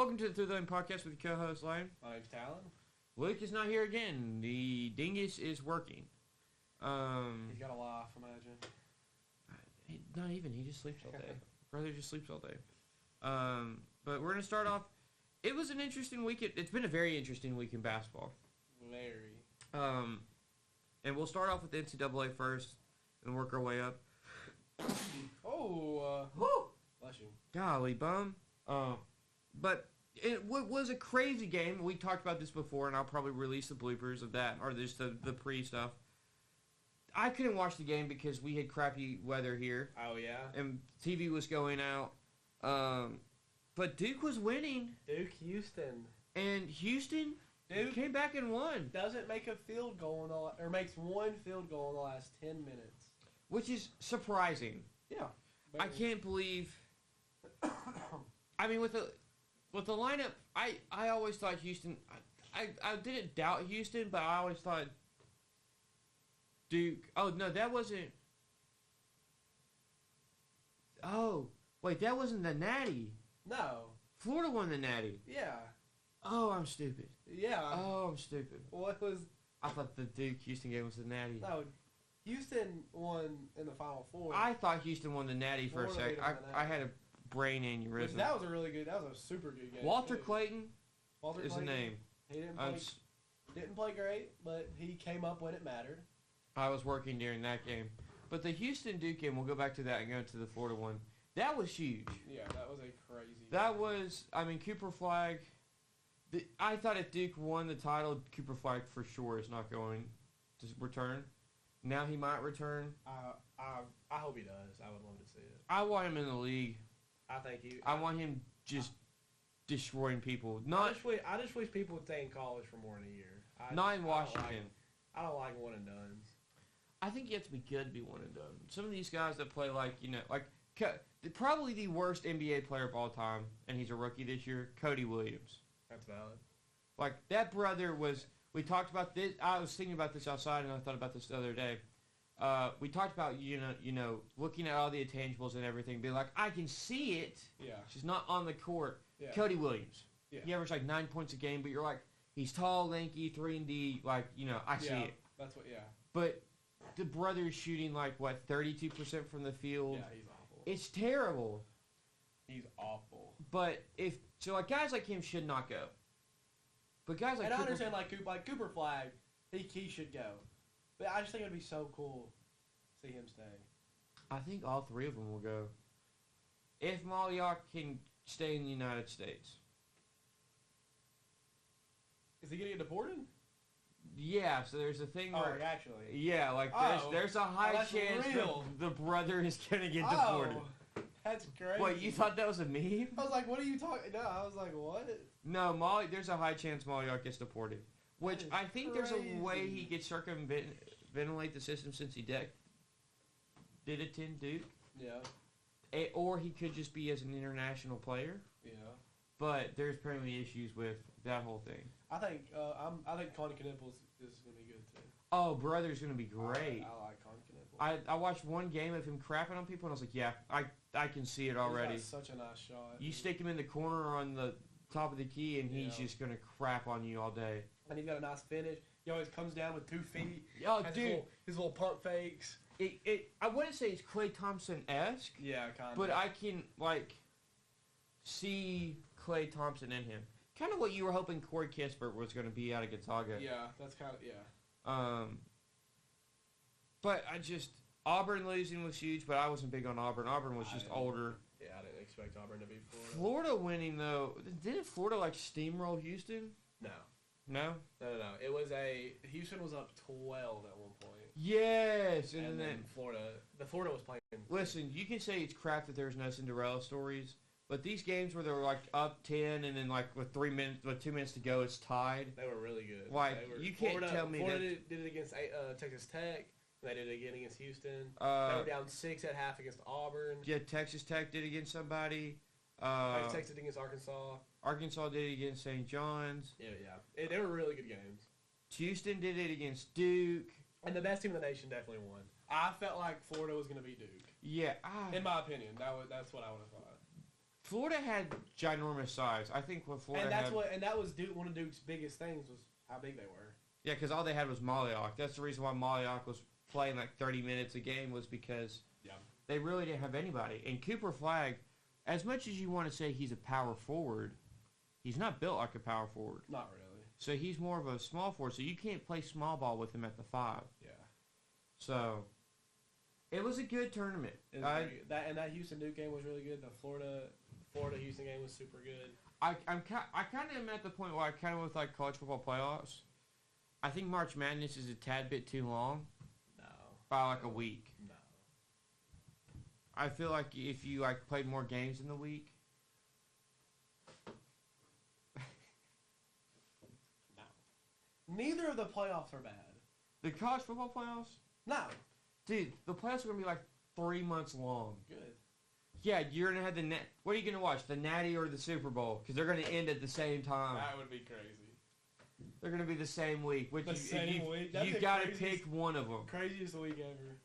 welcome to the Through the Lane podcast with your co-host Lane. My name's Talon. Luke is not here again. The dingus is working. He's got a life, imagine. Not even. He just sleeps all day. Brother just sleeps all day. But we're gonna start off. It was an interesting weekend. It's been a very interesting week in basketball. Very. And we'll start off with the NCAA first and work our way up. Woo! Bless you. Golly bum. But it was a crazy game. We talked about this before, and I'll probably release the bloopers of that, or just the pre-stuff. I couldn't watch the game because we had crappy weather here. Oh, yeah? And TV was going out. But Duke was winning. Duke, Houston. And Houston Duke came back and won. Doesn't make a field goal or makes one field goal in the last 10 minutes. Which is surprising. Yeah. I can't believe. I mean, with the lineup, I always thought Houston. I didn't doubt Houston, but I always thought Duke. Oh no, that wasn't. Oh wait, that wasn't the Natty. No. Florida won the Natty. Yeah. Oh, I'm stupid. Yeah. Oh, I'm stupid. What was? I thought the Duke Houston game was the Natty. No. Houston won in the Final Four. I thought Houston won the Natty for a sec. I had a brain aneurysm. That was a super good game. Walter Clayton is Clayton, the name. He didn't play great, but he came up when it mattered. I was working during that game. But the Houston-Duke game, we'll go back to that and go to the Florida one. That was huge. Yeah, that was a crazy game. Cooper Flag. I thought if Duke won the title, Cooper Flag for sure is not going to return. Now he might return. I hope he does. I would love to see it. I want him in the league. I want him just destroying people. I just wish people would stay in college for more than a year. Not in Washington. I don't like one and dones. I think you have to be good to be one and done. Some of these guys that play probably the worst NBA player of all time, and he's a rookie this year, Cody Williams. That's valid. Like, that brother was... We talked about this. I was thinking about this outside, and I thought about this the other day. We talked about, looking at all the intangibles and everything, being like, I can see it. Yeah. She's not on the court. Yeah. Cody Williams. Yeah. He averaged 9 points a game, but you're like, he's tall, lanky, 3-and-D, I see it. That's what, yeah. But the brother's shooting 32% from the field. Yeah, he's awful. It's terrible. He's awful. But guys like him should not go. But guys like I understand Cooper Flag, he should go. But I just think it would be so cool to see him stay. I think all three of them will go. If Malyak can stay in the United States. Is he going to get deported? Yeah, so there's a thing where... actually. Yeah, there's a high chance the brother is going to get deported. That's crazy. Wait, you thought that was a meme? I was like, what are you talking... No, I was like, what? No, there's a high chance Malyak gets deported. Which I think there's a way he could circumventilate the system since he did attend Duke. Yeah. Or he could just be as an international player. Yeah. But there's apparently issues with that whole thing. I think Connie Knipples is going to be good too. Oh, brother's going to be great. I like Connie Knipples. I watched one game of him crapping on people, and I was like, yeah, I can see it already. He's got such a nice shot. You stick him in the corner on the top of the key, and he's just going to crap on you all day. And he's got a nice finish. He always comes down with 2 feet. Oh, dude. His little pump fakes. I wouldn't say it's Klay Thompson-esque. Yeah, kind of. But I can, see Klay Thompson in him. Kind of what you were hoping Corey Kispert was going to be out of Gonzaga. Yeah, that's kind of, yeah. But Auburn losing was huge, but I wasn't big on Auburn. Auburn was just older. Yeah, I didn't expect Auburn to be Florida. Florida winning, though, didn't Florida, steamroll Houston? No. No? No. It was Houston was up 12 at one point. Yes. And then Florida was playing. Listen, you can say it's crap that there's no Cinderella stories, but these games where they're up 10 and then with 2 minutes to go, it's tied. They were really good. You can't tell me Florida did it against Texas Tech. They did it again against Houston. They were down 6 at half against Auburn. Yeah, Texas Tech did it against somebody. Texas did against Arkansas. Arkansas did it against St. John's. Yeah. They were really good games. Houston did it against Duke. And the best team in the nation definitely won. I felt like Florida was going to be Duke. Yeah. In my opinion, that's what I would have thought. Florida had ginormous size. I think what Florida and that was one of Duke's biggest things was how big they were. Yeah, because all they had was Molyock. That's the reason why Molyock was playing like 30 minutes a game was because they really didn't have anybody. And Cooper Flagg, as much as you want to say he's a power forward, he's not built like a power forward. Not really. So he's more of a small forward. So you can't play small ball with him at the 5. Yeah. So it was a good tournament. That Houston Duke game was really good. The Florida Houston game was super good. I kind of am at the point where I kind of with like college football playoffs. I think March Madness is a tad bit too long. No. By like a week. No. I feel like if you like played more games in the week. No. Neither of the playoffs are bad. The college football playoffs? No. Dude, the playoffs are going to be like 3 months long. Good. Yeah, you're going to have what are you going to watch? The Natty or the Super Bowl? Because they're going to end at the same time. That would be crazy. They're going to be the same week. Week? You've got to pick one of them. Craziest week ever.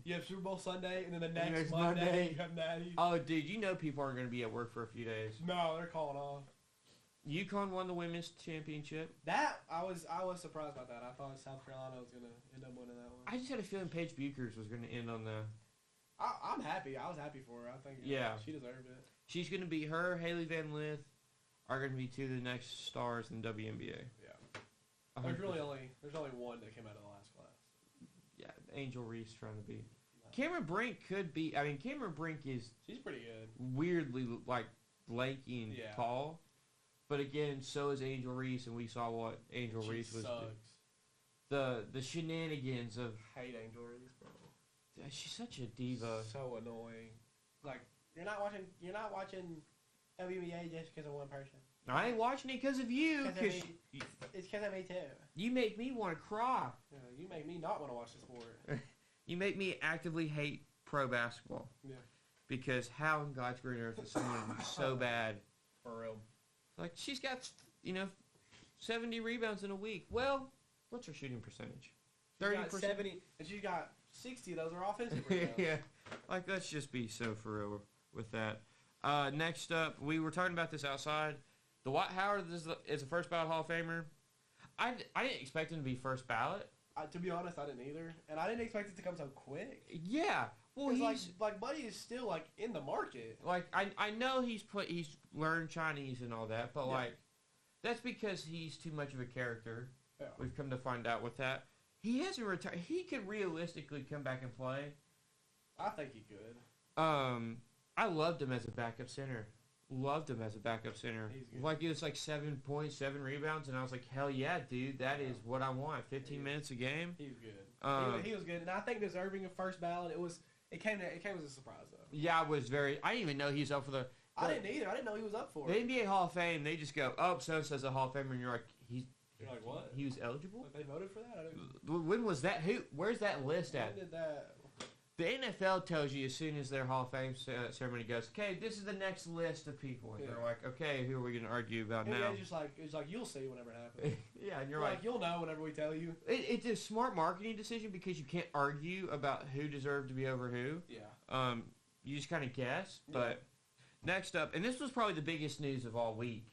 You have Super Bowl Sunday, and then the next Monday you have Natty. Oh, dude, you know people aren't going to be at work for a few days. No, they're calling off. UConn won the women's championship. That I was surprised about that. I thought South Carolina was going to end up winning that one. I just had a feeling Paige Buchers was going to end on the. I'm happy. I was happy for her. I think she deserved it. She's going to be her. Haley Van Lith are going to be two of the next stars in WNBA. Yeah. There's only one that came out of the last class. Yeah, Angel Reese trying to be. Cameron Brink could be. I mean, Cameron Brink is. She's pretty good. Weirdly like lanky and tall. But again, so is Angel Reese, and we saw what Angel Reese was. The shenanigans of. I hate Angel Reese, bro. She's such a diva. So annoying. Like you're not watching WNBA just because of one person. I ain't watching it because of you. It's because of me too. You make me want to cry. Yeah, you make me not want to watch the sport. You make me actively hate pro basketball. Yeah. Because how in God's green earth is someone so bad? For real. Like, she's got, 70 rebounds in a week. Well, what's her shooting percentage? 30%. 70, and she's got 60 of those are offensive rebounds. Yeah. Like, let's just be so for real with that. Next up, we were talking about this outside. Dwight Howard is a first ballot Hall of Famer. I didn't expect him to be first ballot. To be honest, I didn't either. And I didn't expect it to come so quick. Yeah. Well, he's like Buddy is still like in the market. Like I know he's learned Chinese and all that, but like that's because he's too much of a character. Yeah. We've come to find out with that. He hasn't retired. He could realistically come back and play. I think he could. I loved him as a backup center. He's good. Like, it was like 7 points, 7 rebounds, and I was like, hell yeah, dude, that is what I want. 15 minutes a game. He was good. He was good, and I think deserving a first ballot. It came as a surprise though. Yeah, I didn't even know he was up for the. I didn't either. I didn't know he was up for the it. NBA Hall of Fame. They just go, oh, so says a Hall of Famer, and you're like, You're like, what? He was eligible? Like, they voted for that? When was that? Where's that list at? When did that? The NFL tells you as soon as their Hall of Fame ceremony goes, okay, this is the next list of people. And they're like, okay, who are we going to argue about now? It's like, you'll see whenever it happens. Yeah, and you're like, you'll know whenever we tell you. It's a smart marketing decision because you can't argue about who deserved to be over who. Yeah. You just kind of guess. But next up, and this was probably the biggest news of all week,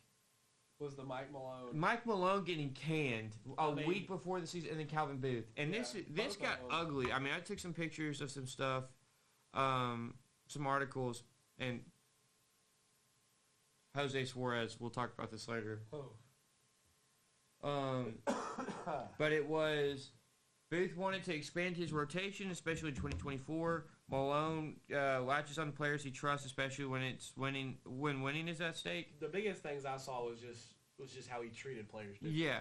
was the Mike Malone. Mike Malone getting canned a week before the season, and then Calvin Booth. And this got ugly. I mean, I took some pictures of some stuff, some articles, and Jose Suarez, we'll talk about this later. But it was, Booth wanted to expand his rotation, especially in 2024. Malone latches on players he trusts, especially when winning is at stake. The biggest things I saw was just how he treated players differently. Yeah.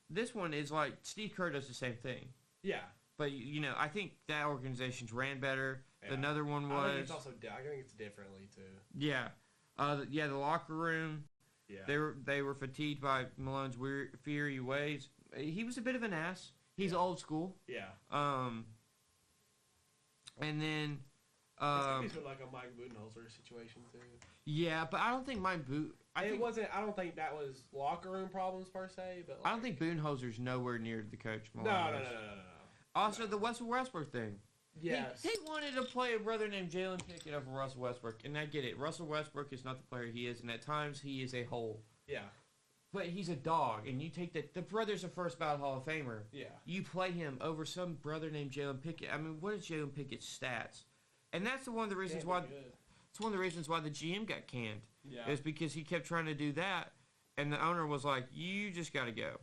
This one is like Steve Kerr does the same thing. Yeah. But I think that organization's ran better. Yeah. Another one was. I think it's differently too. Yeah. The locker room. Yeah. They were fatigued by Malone's fiery ways. He was a bit of an ass. He's old school. Yeah. And then he's been like a Mike Budenholzer situation too. Yeah, but I don't think Mike I don't think that was locker room problems per se, but I don't think Budenholzer's nowhere near the coach. No. Also, the Russell Westbrook thing. Yes. He wanted to play a brother named Jalen Pickett over Russell Westbrook, and I get it. Russell Westbrook is not the player he is, and at times he is a hole. Yeah. But he's a dog, and you take the brother's a first ballot Hall of Famer. Yeah. You play him over some brother named Jalen Pickett. I mean, what is Jalen Pickett's stats? And that's one of the reasons why. It's one of the reasons why the GM got canned. Yeah. Is because he kept trying to do that, and the owner was like, "You just got to go.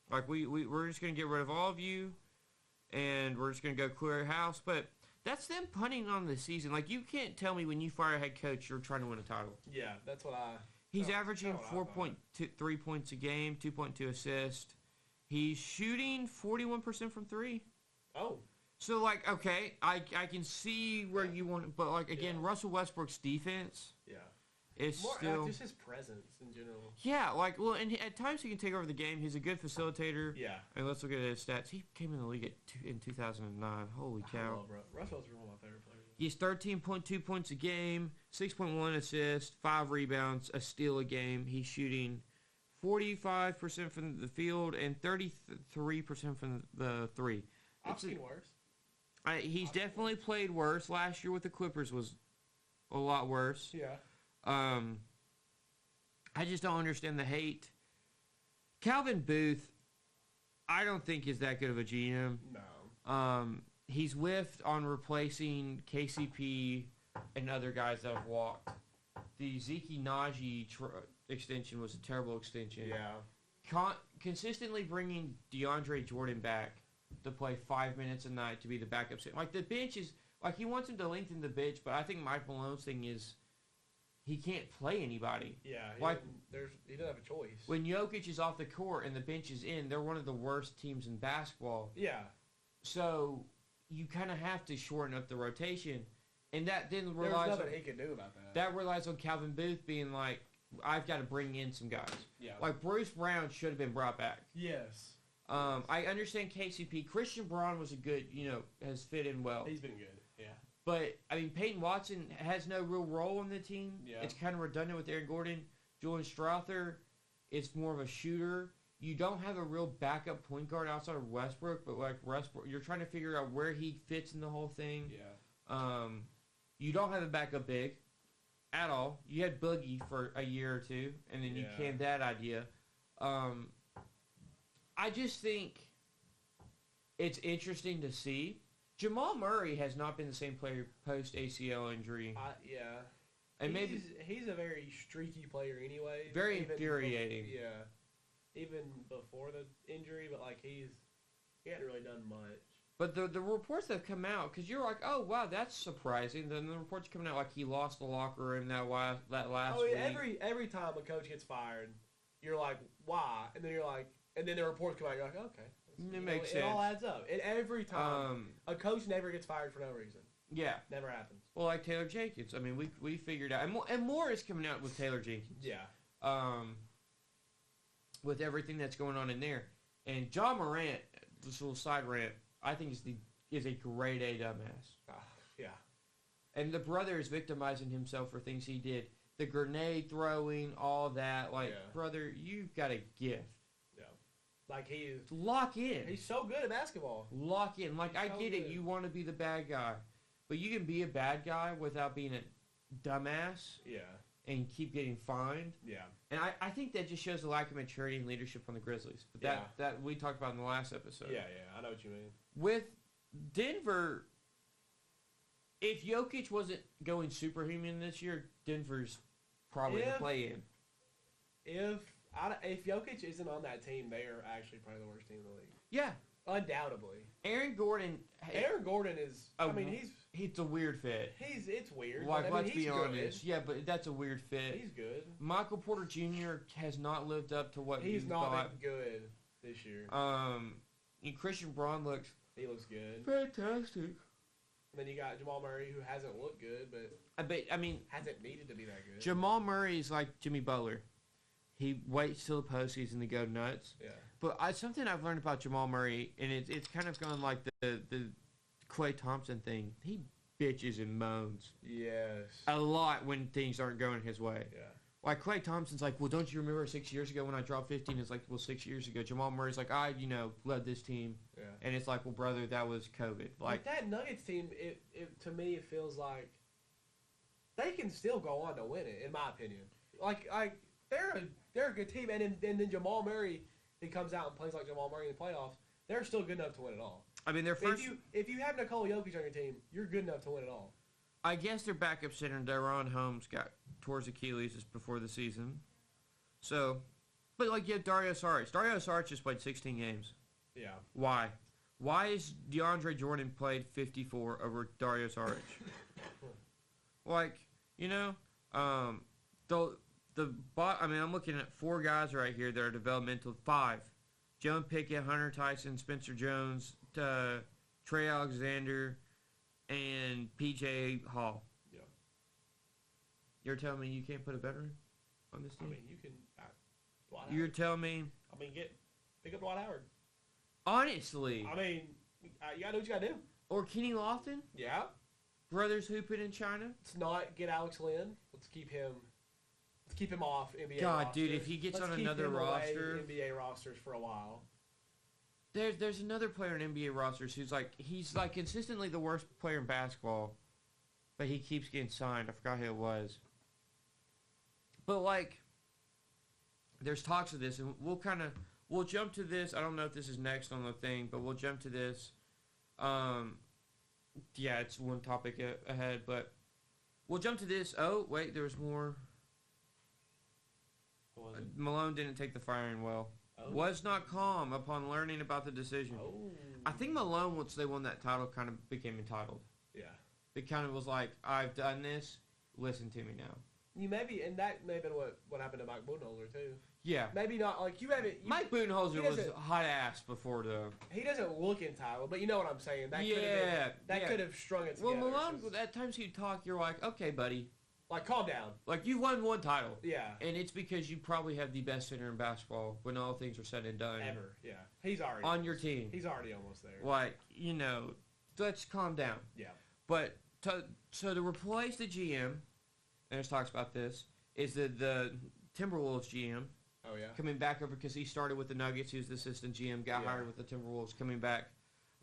Like we're just gonna get rid of all of you, and we're just gonna go clear house." But that's them punting on the season. Like you can't tell me when you fire a head coach you're trying to win a title. Yeah, that's what I. He's averaging 4.3 points a game, 2.2 assists. He's shooting 41% from three. Oh. So, like, okay, I can see where you want, but, like, again, Russell Westbrook's defense is still... just his presence in general. Yeah, like, well, and at times he can take over the game. He's a good facilitator. Yeah. And let's look at his stats. He came in the league in 2009. Holy cow. I love Russell's one of my favorite players. He's 13.2 points a game, 6.1 assists, 5 rebounds, a steal a game. He's shooting 45% from the field and 33% from the three. I've seen worse. He's definitely played worse. Last year with the Clippers was a lot worse. Yeah. I just don't understand the hate. Calvin Booth, I don't think is that good of a GM. No. He's whiffed on replacing KCP and other guys that have walked. The Zeke Naji extension was a terrible extension. Yeah. Consistently bringing DeAndre Jordan back to play 5 minutes a night to be the backup center. Like, the bench is... Like, he wants him to lengthen the bench, but I think Mike Malone's thing is he can't play anybody. Yeah. He doesn't have a choice. When Jokic is off the court and the bench is in, they're one of the worst teams in basketball. Yeah. So... you kind of have to shorten up the rotation. And that then relies There's nothing he can do about that. That relies on Calvin Booth being like, I've got to bring in some guys. Yeah. Like, Bruce Brown should have been brought back. Yes. I understand KCP. Christian Braun was a good, has fit in well. He's been good, yeah. But, I mean, Peyton Watson has no real role on the team. Yeah. It's kind of redundant with Aaron Gordon. Julian Strother is more of a shooter. You don't have a real backup point guard outside of Westbrook, but like Westbrook, you're trying to figure out where he fits in the whole thing. Yeah. You don't have a backup big at all. You had Boogie for a year or two, and then you canned that idea. I just think it's interesting to see. Jamal Murray has not been the same player post ACL injury. Yeah. And he's a very streaky player anyway. Very infuriating. Even before the injury, but like he hadn't really done much. But the reports that have come out, because you're like, oh wow, that's surprising. Then the reports coming out like he lost the locker room that last week. Every time a coach gets fired, you're like, why? And then you're like, and then the reports come out, you're like, okay, it makes sense. It all adds up. And every time, a coach never gets fired for no reason. Yeah, never happens. Well, like Taylor Jenkins. I mean, we figured out, and more is coming out with Taylor Jenkins. Yeah. With everything that's going on in there, and John Morant, this little side rant, I think is a grade A dumbass. Yeah. And the brother is victimizing himself for things he did. The grenade throwing, all that. Like, brother, you've got a gift. Yeah. Like, he is... Lock in. He's so good at basketball. Lock in. Like, I get it. You want to be the bad guy. But you can be a bad guy without being a dumbass. Yeah. And keep getting fined. Yeah. And I think that just shows the lack of maturity and leadership on the Grizzlies. But that we talked about in the last episode. Yeah, I know what you mean. With Denver, if Jokic wasn't going superhuman this year, Denver's probably the play-in. If Jokic isn't on that team, they are actually probably the worst team in the league. Yeah. Undoubtedly. Aaron Gordon is... He's a weird fit. It's weird. Like, let's be Good. honest. Yeah, but that's a weird fit. He's good. Michael Porter Jr. has not lived up to what he's not been good this year. And Christian Braun looks... He looks good. Fantastic. And then you got Jamal Murray, who hasn't looked good, but... hasn't needed to be that good. Jamal Murray is like Jimmy Butler. He waits till the postseason to go nuts. Yeah. But something I've learned about Jamal Murray, and it's kind of gone like the Klay Thompson thing. He bitches and moans. Yes. A lot when things aren't going his way. Yeah. Like, Klay Thompson's like, well, don't you remember 6 years ago when I dropped 15? It's like, well, 6 years ago. Jamal Murray's like, I led this team. Yeah. And it's like, well, brother, that was COVID. Like that Nuggets team, it to me, it feels like they can still go on to win it, in my opinion. Like they're a good team, and then Jamal Murray, he comes out and plays like Jamal Murray in the playoffs. They're still good enough to win it all. I mean, their first. If you have Nikola Jokic on your team, you're good enough to win it all. I guess their backup center, Daron Holmes, got towards Achilles just before the season. So, but like you have Dario Saric. Dario Saric just played 16 games. Yeah. Why? Why is DeAndre Jordan played 54 over Dario Saric? Like, I'm looking at 4 guys right here that are developmental. 5. Joan Pickett, Hunter Tyson, Spencer Jones, Trey Alexander, and P.J. Hall. Yeah. You're telling me you can't put a veteran on this team? I mean, you can. Dwight You're Howard. telling me? I mean, pick up Dwight Howard. Honestly. I mean, you gotta do what you gotta do. Or Kenny Lofton? Yeah. Brothers hooping in China? Let's not get Alex Lynn. Let's keep him off NBA God, rosters. dude, if he gets Let's on keep another him away roster. NBA rosters for a while. There's another player in NBA rosters he's like consistently the worst player in basketball, but he keeps getting signed. I forgot who it was. But like, there's talks of this, and we'll jump to this. I don't know if this is next on the thing, but we'll jump to this. Yeah, it's one topic ahead, but we'll jump to this. Oh wait, there was more. What was it? Malone didn't take the firing well. Oh. Was not calm upon learning about the decision. Oh. I think Malone, once they won that title, kind of became entitled. Yeah. It kind of was like, I've done this, listen to me now. And that may have been what happened to Mike Budenholzer too. Yeah. Maybe not like you haven't. Mike Budenholzer was hot ass before the. He doesn't look entitled, but you know what I'm saying. That could have strung it together. Well, Malone, at times he'd talk, you're like, okay, buddy. Like, calm down. Like, you won one title. Yeah. And it's because you probably have the best center in basketball when all things are said and done. Ever. Yeah. He's already. On your team. He's already almost there. Like, let's calm down. Yeah. But, so to replace the GM, and there's talks about this, is the Timberwolves GM. Oh, yeah. Coming back over because he started with the Nuggets. He was the assistant GM, got hired with the Timberwolves, coming back.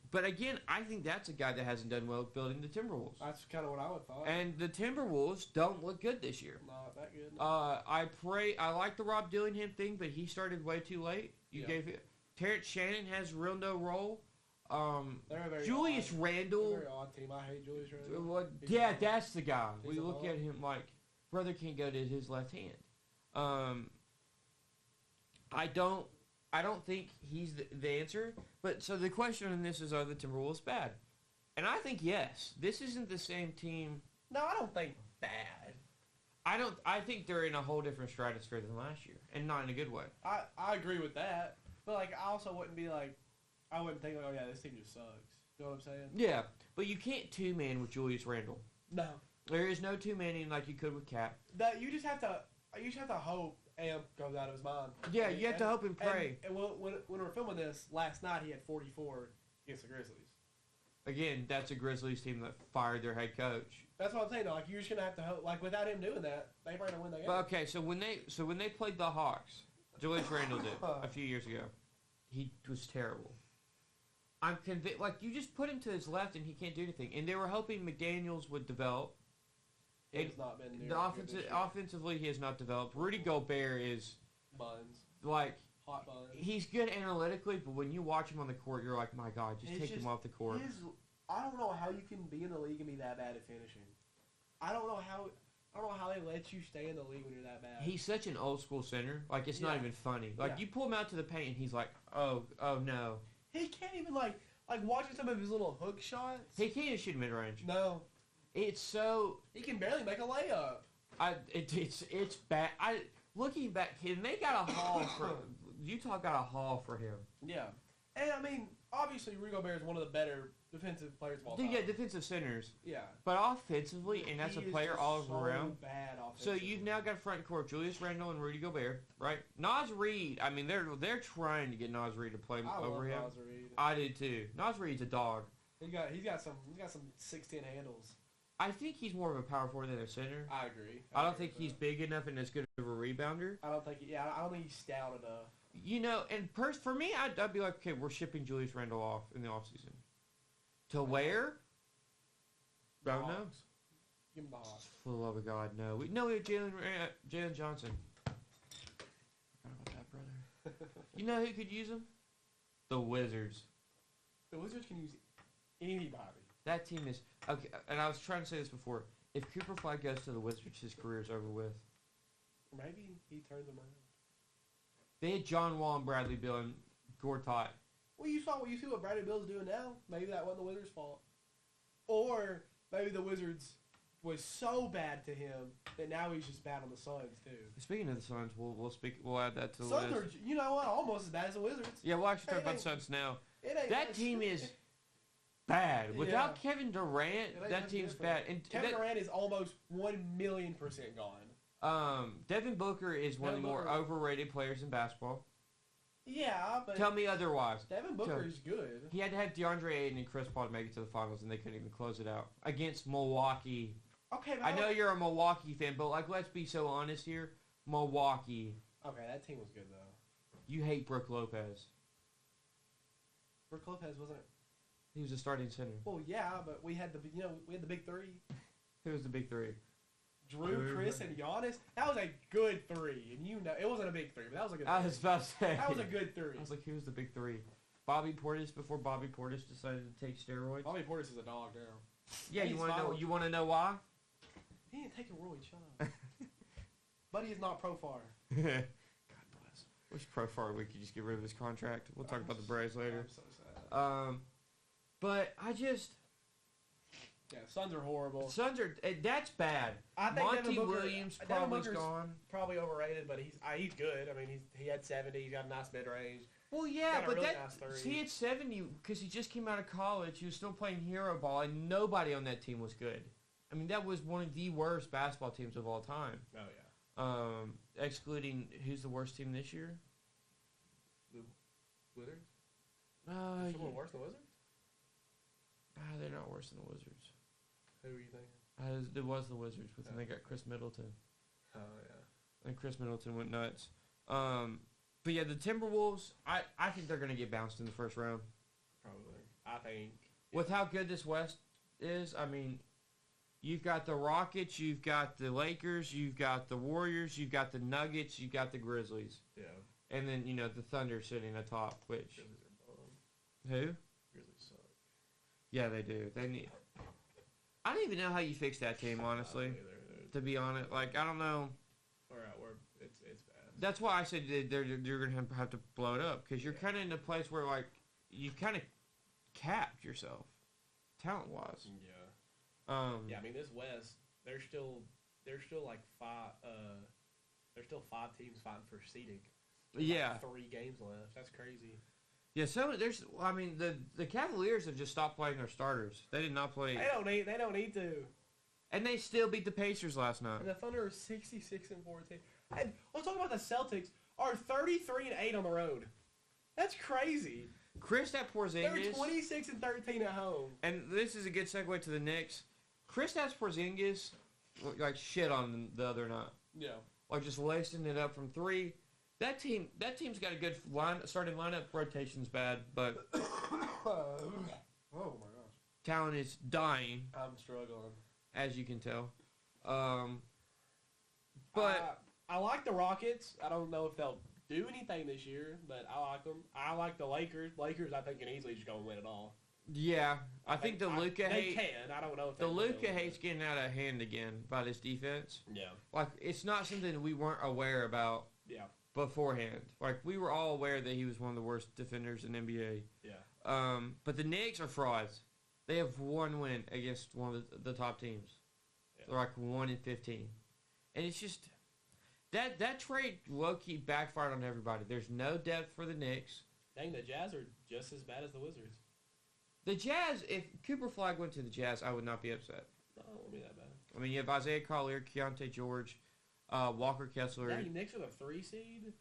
But again, I think that's a guy that hasn't done well building the Timberwolves. That's kind of what I would thought. And the Timberwolves don't look good this year. Not that good. I like the Rob Dillingham thing, but he started way too late. Gave it. Terrence Shannon has real no role. They're a very Julius Randle. Very odd team. I hate Julius Randle. Well, yeah, that's the guy. We look at him like brother can't go to his left hand. I don't think he's the answer. But so the question on this is, are the Timberwolves bad? And I think yes. This isn't the same team. No, I don't think bad. I think they're in a whole different stratosphere than last year, and not in a good way. I agree with that. But like, I also wouldn't be like, I wouldn't think like, oh yeah, this team just sucks. You know what I'm saying? Yeah, but you can't two-man with Julius Randle. No. There is no two-manning like you could with Cap. That you just have to hope Amp goes out of his mind. Yeah, you have to hope and pray. And when we were filming this last night, he had 44 against the Grizzlies. Again, that's a Grizzlies team that fired their head coach. That's what I'm saying. Like, you're just gonna have to hope. Like, without him doing that, they might not win the game. But okay, so when they played the Hawks, Julius Randle did a few years ago. He was terrible. I'm convinced. Like, you just put him to his left and he can't do anything. And they were hoping McDaniels would develop. It's not been near offensively, he has not developed. Rudy Gobert is buns. Like, hot buns. He's good analytically, but when you watch him on the court, you're like, my God, just take him off the court. I don't know how you can be in the league and be that bad at finishing. I don't know how they let you stay in the league when you're that bad. He's such an old school center. Like, it's not even funny. Like, you pull him out to the paint and he's like, oh no. He can't even like watching some of his little hook shots. He can't even shoot mid range. No. It's so. He can barely make a layup. It's bad. Looking back, they got a haul for Utah. Got a haul for him. Yeah, and I mean, obviously, Rudy Gobert is one of the better defensive players of all time. Yeah, defensive centers. Yeah, but offensively, and that's a player all around. Bad so you've now got front court Julius Randle and Rudy Gobert, right? Naz Reid. I mean, they're trying to get Naz Reid to play over him. Naz Reid. I do too. Naz Reid's a dog. He's got some 16 handles. I think he's more of a power forward than a center. I agree. I don't think he's big enough and as good of a rebounder. I don't think he's stout enough. You know, and for me, I'd be like, okay, we're shipping Julius Randle off in the offseason. To where? I don't know. Give him the Hawks. For the love of God, no. We have Jalen Johnson. I forgot about that, brother. You know who could use him? The Wizards. The Wizards can use anybody. That team is okay. And I was trying to say this before. If Cooper Flag goes to the Wizards, his career's over with. Maybe he turns them around. They had John Wall and Bradley Beal and Gortat. Well, you see what Bradley Beal's doing now. Maybe that wasn't the Wizards' fault, or maybe the Wizards was so bad to him that now he's just bad on the Suns too. Speaking of the Suns, we'll add that to the Suns list. are, you know what, almost as bad as the Wizards. Yeah, we'll actually talk about the Suns now. That team is bad. bad. Without Kevin Durant, that team's bad. And Kevin Durant is almost 1,000,000% gone. Devin Booker is one of the more overrated players in basketball. Yeah, but tell me otherwise. Devin Booker is good. He had to have DeAndre Ayton and Chris Paul to make it to the finals, and they couldn't even close it out against Milwaukee. Okay, I know you're a Milwaukee fan, but like, let's be so honest here. Milwaukee. Okay, that team was good though. You hate Brook Lopez. Brook Lopez wasn't. He was a starting center. Well, yeah, but we had the big three. Who was the big three? Drew, Chris, and Giannis. That was a good three, and it wasn't a big three, but that was a good. I was about to say that was a good three. I was like, who was the big three? Bobby Portis before Bobby Portis decided to take steroids. Bobby Portis is a dog now. Yeah, you want to know? You want to know why? He didn't take a Roy Chung. Buddy is not Pro Far. God bless. Wish Pro Far we could just get rid of his contract. We'll talk about the Braves later. I'm so sad. But I just. Yeah, Suns are horrible. Suns are. That's bad. I think Monty Williams probably gone. Probably overrated, but he's good. I mean, he had 70. He's got a nice mid range. Well, yeah, but really nice he had 70 because he just came out of college. He was still playing hero ball, and nobody on that team was good. I mean, that was one of the worst basketball teams of all time. Oh yeah. Excluding who's the worst team this year? The Wizards. Someone worse than the Wizards? They're not worse than the Wizards. Who are you thinking? It was the Wizards, but then they got Chris Middleton. Oh, yeah. And Chris Middleton went nuts. But yeah, the Timberwolves, I think they're going to get bounced in the first round. Probably. I think. With how good this West is, I mean, you've got the Rockets, you've got the Lakers, you've got the Warriors, you've got the Nuggets, you've got the Grizzlies. Yeah. And then, the Thunder sitting atop, which... Grizzlies are bum. Who? Grizzlies suck. Yeah, they do. They need... I don't even know how you fix that team, honestly. To be honest, like, I don't know. All right, it's bad. That's why I said you're going to have to blow it up, because you're kind of in a place where, like, you've kind of capped yourself, talent-wise. Yeah. Yeah, I mean, this West, there's still like there's still 5 teams fighting for seeding. Yeah. 3 games left. That's crazy. Yeah, the Cavaliers have just stopped playing their starters. They did not play. They don't need to. And they still beat the Pacers last night. And the Thunder are 66-14. And let's talk about the Celtics. Are 33-8 on the road. That's crazy. Kristaps Porzingis. They're 26-13 at home. And this is a good segue to the Knicks. Kristaps Porzingis, like, shit on the other night. Yeah. Like, just lacing it up from 3. That team's got a good starting lineup. Rotation's bad, but oh my gosh, talent is dying. I'm struggling, as you can tell. But I like the Rockets. I don't know if they'll do anything this year, but I like them. I like the Lakers. Lakers, I think, can easily just go and win it all. Yeah, I think the Luka hate. They can. I don't know if the Luka hate's getting out of hand again by this defense. Yeah, like, it's not something we weren't aware about. Yeah. Beforehand, like, we were all aware that he was one of the worst defenders in NBA. Yeah. But the Knicks are frauds. They have 1 win against one of the top teams. Yeah. They're like 1-15, and it's just that trade low-key backfired on everybody. There's no depth for the Knicks. Dang, the Jazz are just as bad as the Wizards. The Jazz, if Cooper Flag went to the Jazz, I would not be upset. No, it wouldn't be that bad. I mean, you have Isaiah Collier, Keontae George. Walker Kessler. Dang, Knicks are the 3 seed?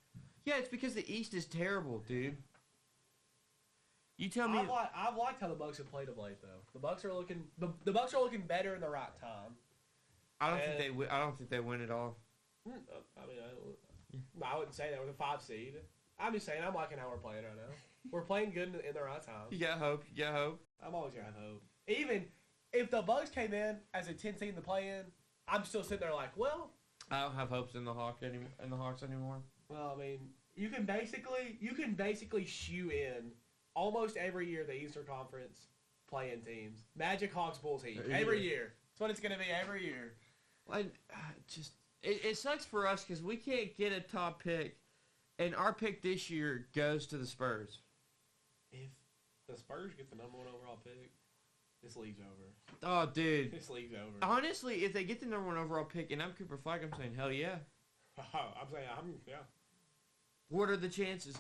Yeah, it's because the East is terrible, dude. You tell me. I've liked how the Bucks have played of late, though. The Bucks are looking better in the right time. I don't think they win at all. I mean, I wouldn't say that with a 5 seed. I'm just saying I'm liking how we're playing right now. We're playing good in the right time. You got hope. I'm always gonna have hope. Even if the Bucks came in as a 10 seed in the play-in, I'm still sitting there like, well, I don't have hopes in the Hawks anymore. Well, I mean, you can basically shoe in almost every year the Eastern Conference play-in teams. Magic, Hawks, Bulls, Heat. Every year. That's what it's going to be every year. And it sucks for us because we can't get a top pick, and our pick this year goes to the Spurs. If the Spurs get the number 1 overall pick, this league's over. Oh, dude. This league's over. Honestly, if they get the number 1 overall pick and I'm Cooper Flag, I'm saying hell yeah. Yeah. What are the chances?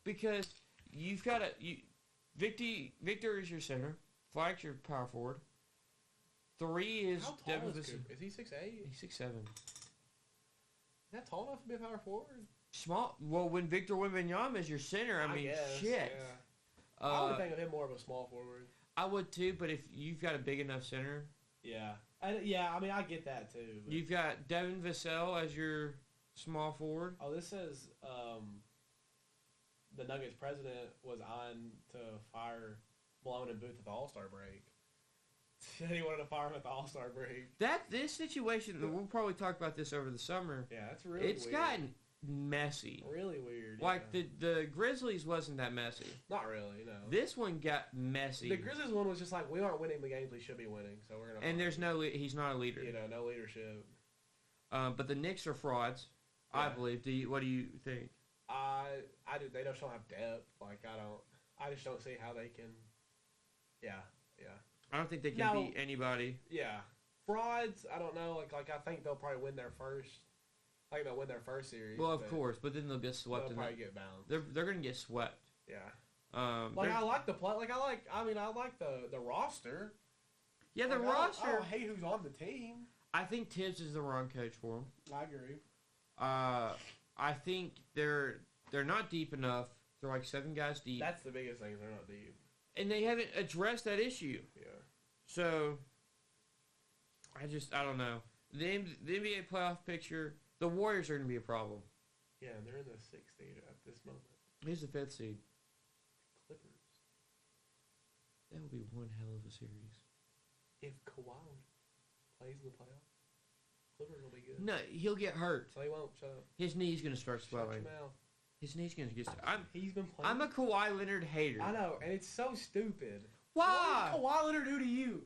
Because you've got Victor is your center. Flag's your power forward. 3 is How tall Devin is Vassell. Cooper? Is he 6'8"? He's 6'7". Is that tall enough to be a power forward? Small. Well, when Victor Wembanyama is your center, I mean, guess, shit. Yeah. I would think of him more of a small forward. I would too, but if you've got a big enough center. Yeah. I mean, I get that too. But. You've got Devin Vassell as your small forward. Oh, this says the Nuggets president was on to fire Malone and Booth at the All-Star break. He wanted to fire him at the All-Star break. This situation, we'll probably talk about this over the summer. Yeah, that's really weird. It's gotten messy. Really weird. Like, the Grizzlies wasn't that messy. Not really, no. This one got messy. The Grizzlies one was just like, we aren't winning the games we should be winning, so we're going to... And there's he's not a leader. No leadership. But the Knicks are frauds, yeah. I believe. What do you think? They just don't have depth. I just don't see how they can... Yeah. I don't think they can beat anybody. Yeah. Frauds, I don't know. I think they'll probably win their first... I think they'll win their first series. Well, of course, but then they'll get swept. They'll probably get bounced. They're going to get swept. Yeah. I like the play. I like the roster. Yeah, the roster. I don't hate who's on the team. I think Tibbs is the wrong coach for him. I agree. I think they're not deep enough. They're like 7 guys deep. That's the biggest thing. They're not deep. And they haven't addressed that issue. Yeah. So, I don't know. The NBA playoff picture, the Warriors are going to be a problem. Yeah, and they're in the 6th seed at this moment. Who's the 5th seed? Clippers. That would be one hell of a series. If Kawhi plays in the playoffs, Clippers will be good. No, he'll get hurt. So he won't. Shut up. His knee's going to start swelling. Shut your mouth. His knee's going to get... He's been playing. I'm a Kawhi Leonard hater. I know, and it's so stupid. Why? What does Kawhi Leonard do to you?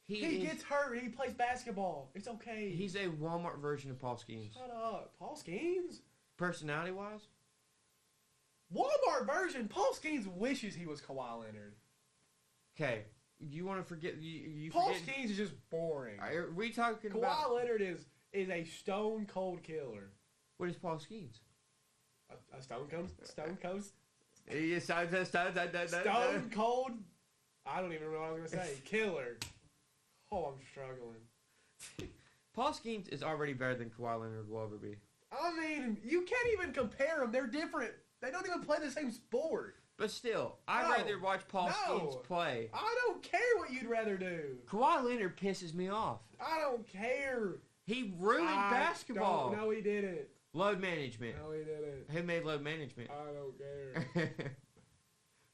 He gets hurt. He plays basketball. It's okay. He's a Walmart version of Paul Skeens. Shut up. Paul Skeens? Personality-wise? Walmart version? Paul Skeens wishes he was Kawhi Leonard. Okay. You want to forget... You Paul Skeens is just boring. Are we talking Kawhi about... Kawhi Leonard is a stone-cold killer. What is Paul Skeens? A stone cold... Stone cold... I don't even know what I was going to say. Killer. Oh, I'm struggling. Paul Skeens is already better than Kawhi Leonard will ever be. I mean, you can't even compare them. They're different. They don't even play the same sport. But still, I'd rather watch Paul Skeens play. I don't care what you'd rather do. Kawhi Leonard pisses me off. I don't care. He ruined basketball. No, he didn't. Load management. No, he didn't. Who made load management? I don't care.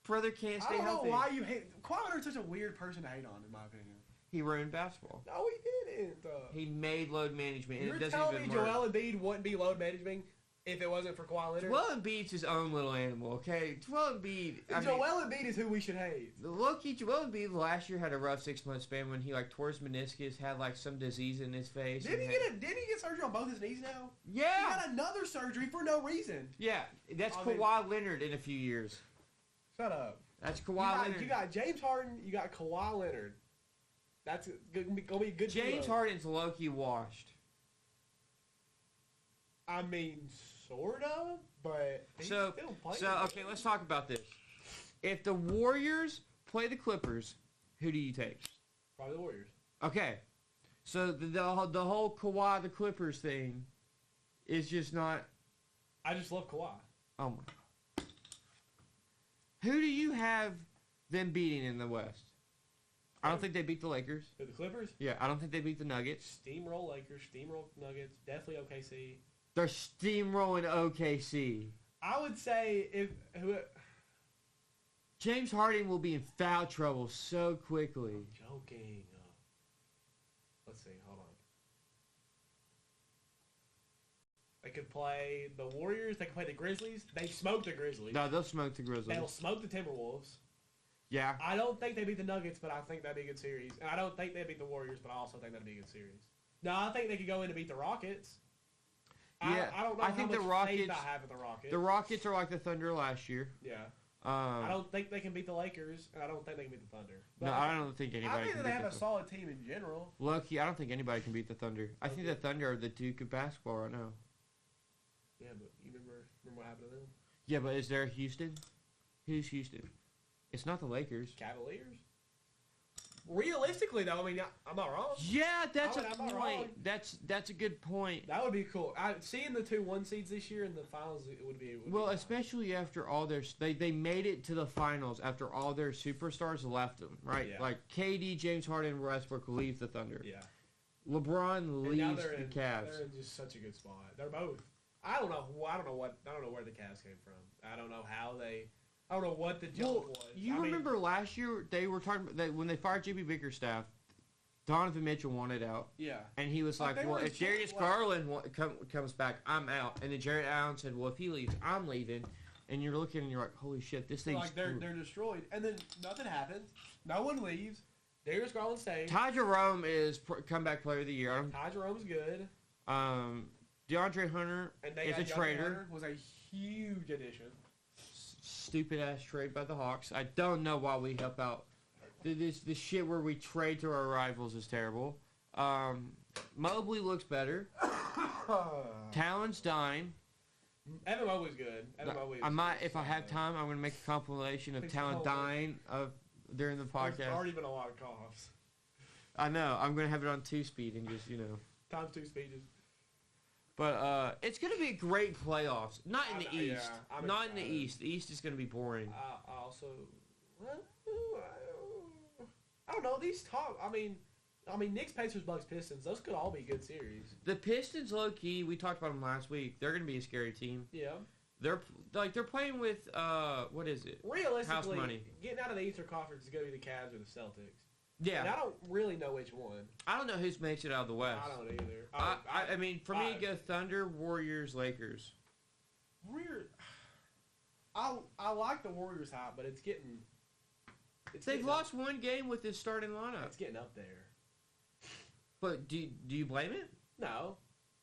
Brother can't stay healthy. I don't know why you hate... Kawhi Leonard's such a weird person to hate on, in my opinion. He ruined basketball. No, he didn't. He made load management, and You're it doesn't telling even me work. Joel Embiid wouldn't be load managing if it wasn't for Kawhi Leonard? Joel Embiid's his own little animal, okay? Joel Embiid... Joel Embiid is who we should hate. Look-y, Joel Embiid last year had a rough 6-month span when he, tore his meniscus, had, some disease in his face. Didn't he get surgery on both his knees now? Yeah! He had another surgery for no reason. Yeah, that's Kawhi Leonard in a few years. Shut up. That's Kawhi Leonard. You got James Harden, you got Kawhi Leonard. That's going to be a good James Harden's low-key washed. I mean, sort of, but he's still playing. Okay, let's talk about this. If the Warriors play the Clippers, who do you take? Probably the Warriors. Okay. So the whole Kawhi the Clippers thing is just not... I just love Kawhi. Oh, my God. Who do you have them beating in the West? I don't think they beat the Lakers. The Clippers? Yeah, I don't think they beat the Nuggets. Steamroll Lakers, steamroll Nuggets, definitely OKC. They're steamrolling OKC. I would say James Harden will be in foul trouble so quickly. I'm joking. Let's see. Hold on. They could play the Warriors. They could play the Grizzlies. They smoked the Grizzlies. No, they'll smoke the Grizzlies. They'll smoke the Timberwolves. Yeah. I don't think they beat the Nuggets, but I think that'd be a good series. And I don't think they beat the Warriors, but I also think that'd be a good series. No, I think they could go in and beat the Rockets. Yeah, I don't know I think how much the Rockets. faith I have in the Rockets. The Rockets are like the Thunder last year. Yeah. I don't think they can beat the Lakers, and I don't think they can beat the Thunder. But No, I don't think anybody. I think can that they beat have the a solid team in general. Low-key, I don't think anybody can beat the Thunder. I think the Thunder are the Duke of basketball right now. Yeah, but you remember what happened to them? Yeah, but is there Houston? Who's Houston? It's not the Lakers. Cavaliers. Realistically, though, I mean, I'm not wrong. Yeah, that's I'm a not point. wrong. That's a good point. That would be cool. Seeing the 2 1 seeds this year in the finals, it would be. Well, especially after all their they made it to the finals after all their superstars left them, right? Yeah. Like KD, James Harden, and Westbrook leave the Thunder. Yeah. LeBron And now leaves they're the in, Cavs. They're in just such a good spot. They're both. I don't know where the Cavs came from. I don't know how they. I don't know what the jump was. You remember last year they were talking about when they fired Jimmy Bickerstaff, Donovan Mitchell wanted out. Yeah. And he was like, well, if Darius Garland comes back, I'm out. And then Jarrett Allen said, well, if he leaves, I'm leaving. And you're looking and you're like, holy shit, this thing's like they're destroyed. And then nothing happens. No one leaves. Darius Garland stays. Ty Jerome is comeback player of the year. Ty Jerome's good. DeAndre Hunter is a trader. Hunter was a huge addition. Stupid ass trade by the Hawks. I don't know why we help out. This shit where we trade to our rivals is terrible. Mobley looks better. Talon's dying. Evan Mobley's good. I might, if I have time, I'm gonna make a compilation of Talon dying during the podcast. There's already been a lot of coughs. I know. I'm gonna have it on 2-speed and just times 2 speeches. But it's gonna be a great playoffs. Not in the East. I'm Not excited. in the East. The East is gonna be boring. I also, I don't know these top. I mean, Knicks, Pacers, Bucks, Pistons. Those could all be good series. The Pistons, low key, we talked about them last week. They're gonna be a scary team. Yeah. They're playing with what is it? Realistically, House money. Getting out of the Eastern Conference is gonna be the Cavs or the Celtics. Yeah. And I don't really know which one. I don't know who's makes it out of the West. I don't either. I mean, for me, it goes Thunder, Warriors, Lakers. I like the Warriors hype, but it's getting. They've lost one game with this starting lineup. It's getting up there. But do you blame it? No,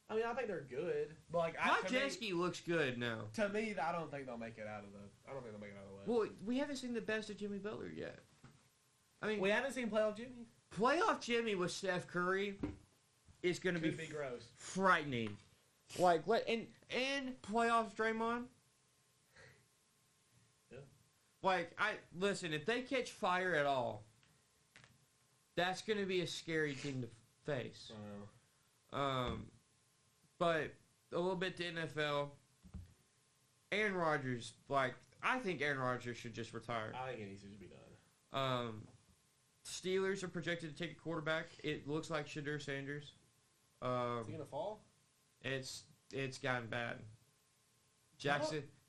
I mean I think they're good, but like Jeski looks good now. To me, I don't think they'll make it out of the. I don't think they'll make it out of the West. Well, we haven't seen the best of Jimmy Butler yet. I mean, we haven't seen playoff Jimmy. Playoff Jimmy with Steph Curry is going to be gross, frightening. Like what and playoffs Draymond. Yeah. Like listen, if they catch fire at all, that's going to be a scary thing to face. But a little bit to NFL. Aaron Rodgers, I think Aaron Rodgers should just retire. I think it needs to be done. Steelers are projected to take a quarterback. It looks like Shadur Sanders. Is he gonna fall? It's gotten bad.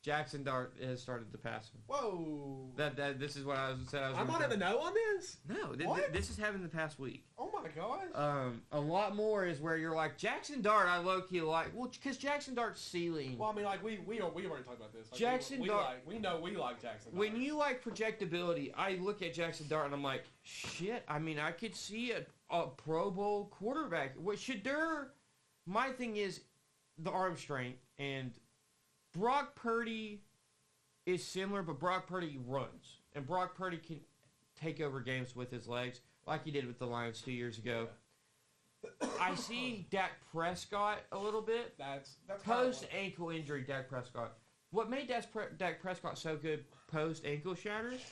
Jackson Dart has started to pass him. Whoa! This is what I said. I'm not in the know on this. No, this has happened the past week. Oh my gosh! A lot more is where you're like Jackson Dart. I low key like because Jackson Dart's ceiling. Well, I mean, like we already talked about this. Like, Jackson Dart. We know we like Jackson Dart. When you like projectability, I look at Jackson Dart and I'm like, shit. I mean, I could see a Pro Bowl quarterback. What Shadur? My thing is the arm strength and. Brock Purdy is similar, but Brock Purdy runs. And Brock Purdy can take over games with his legs, like he did with the Lions 2 years ago. Yeah. I see Dak Prescott a little bit. That's post-ankle injury, Dak Prescott. What made Dak Prescott so good post-ankle shatters,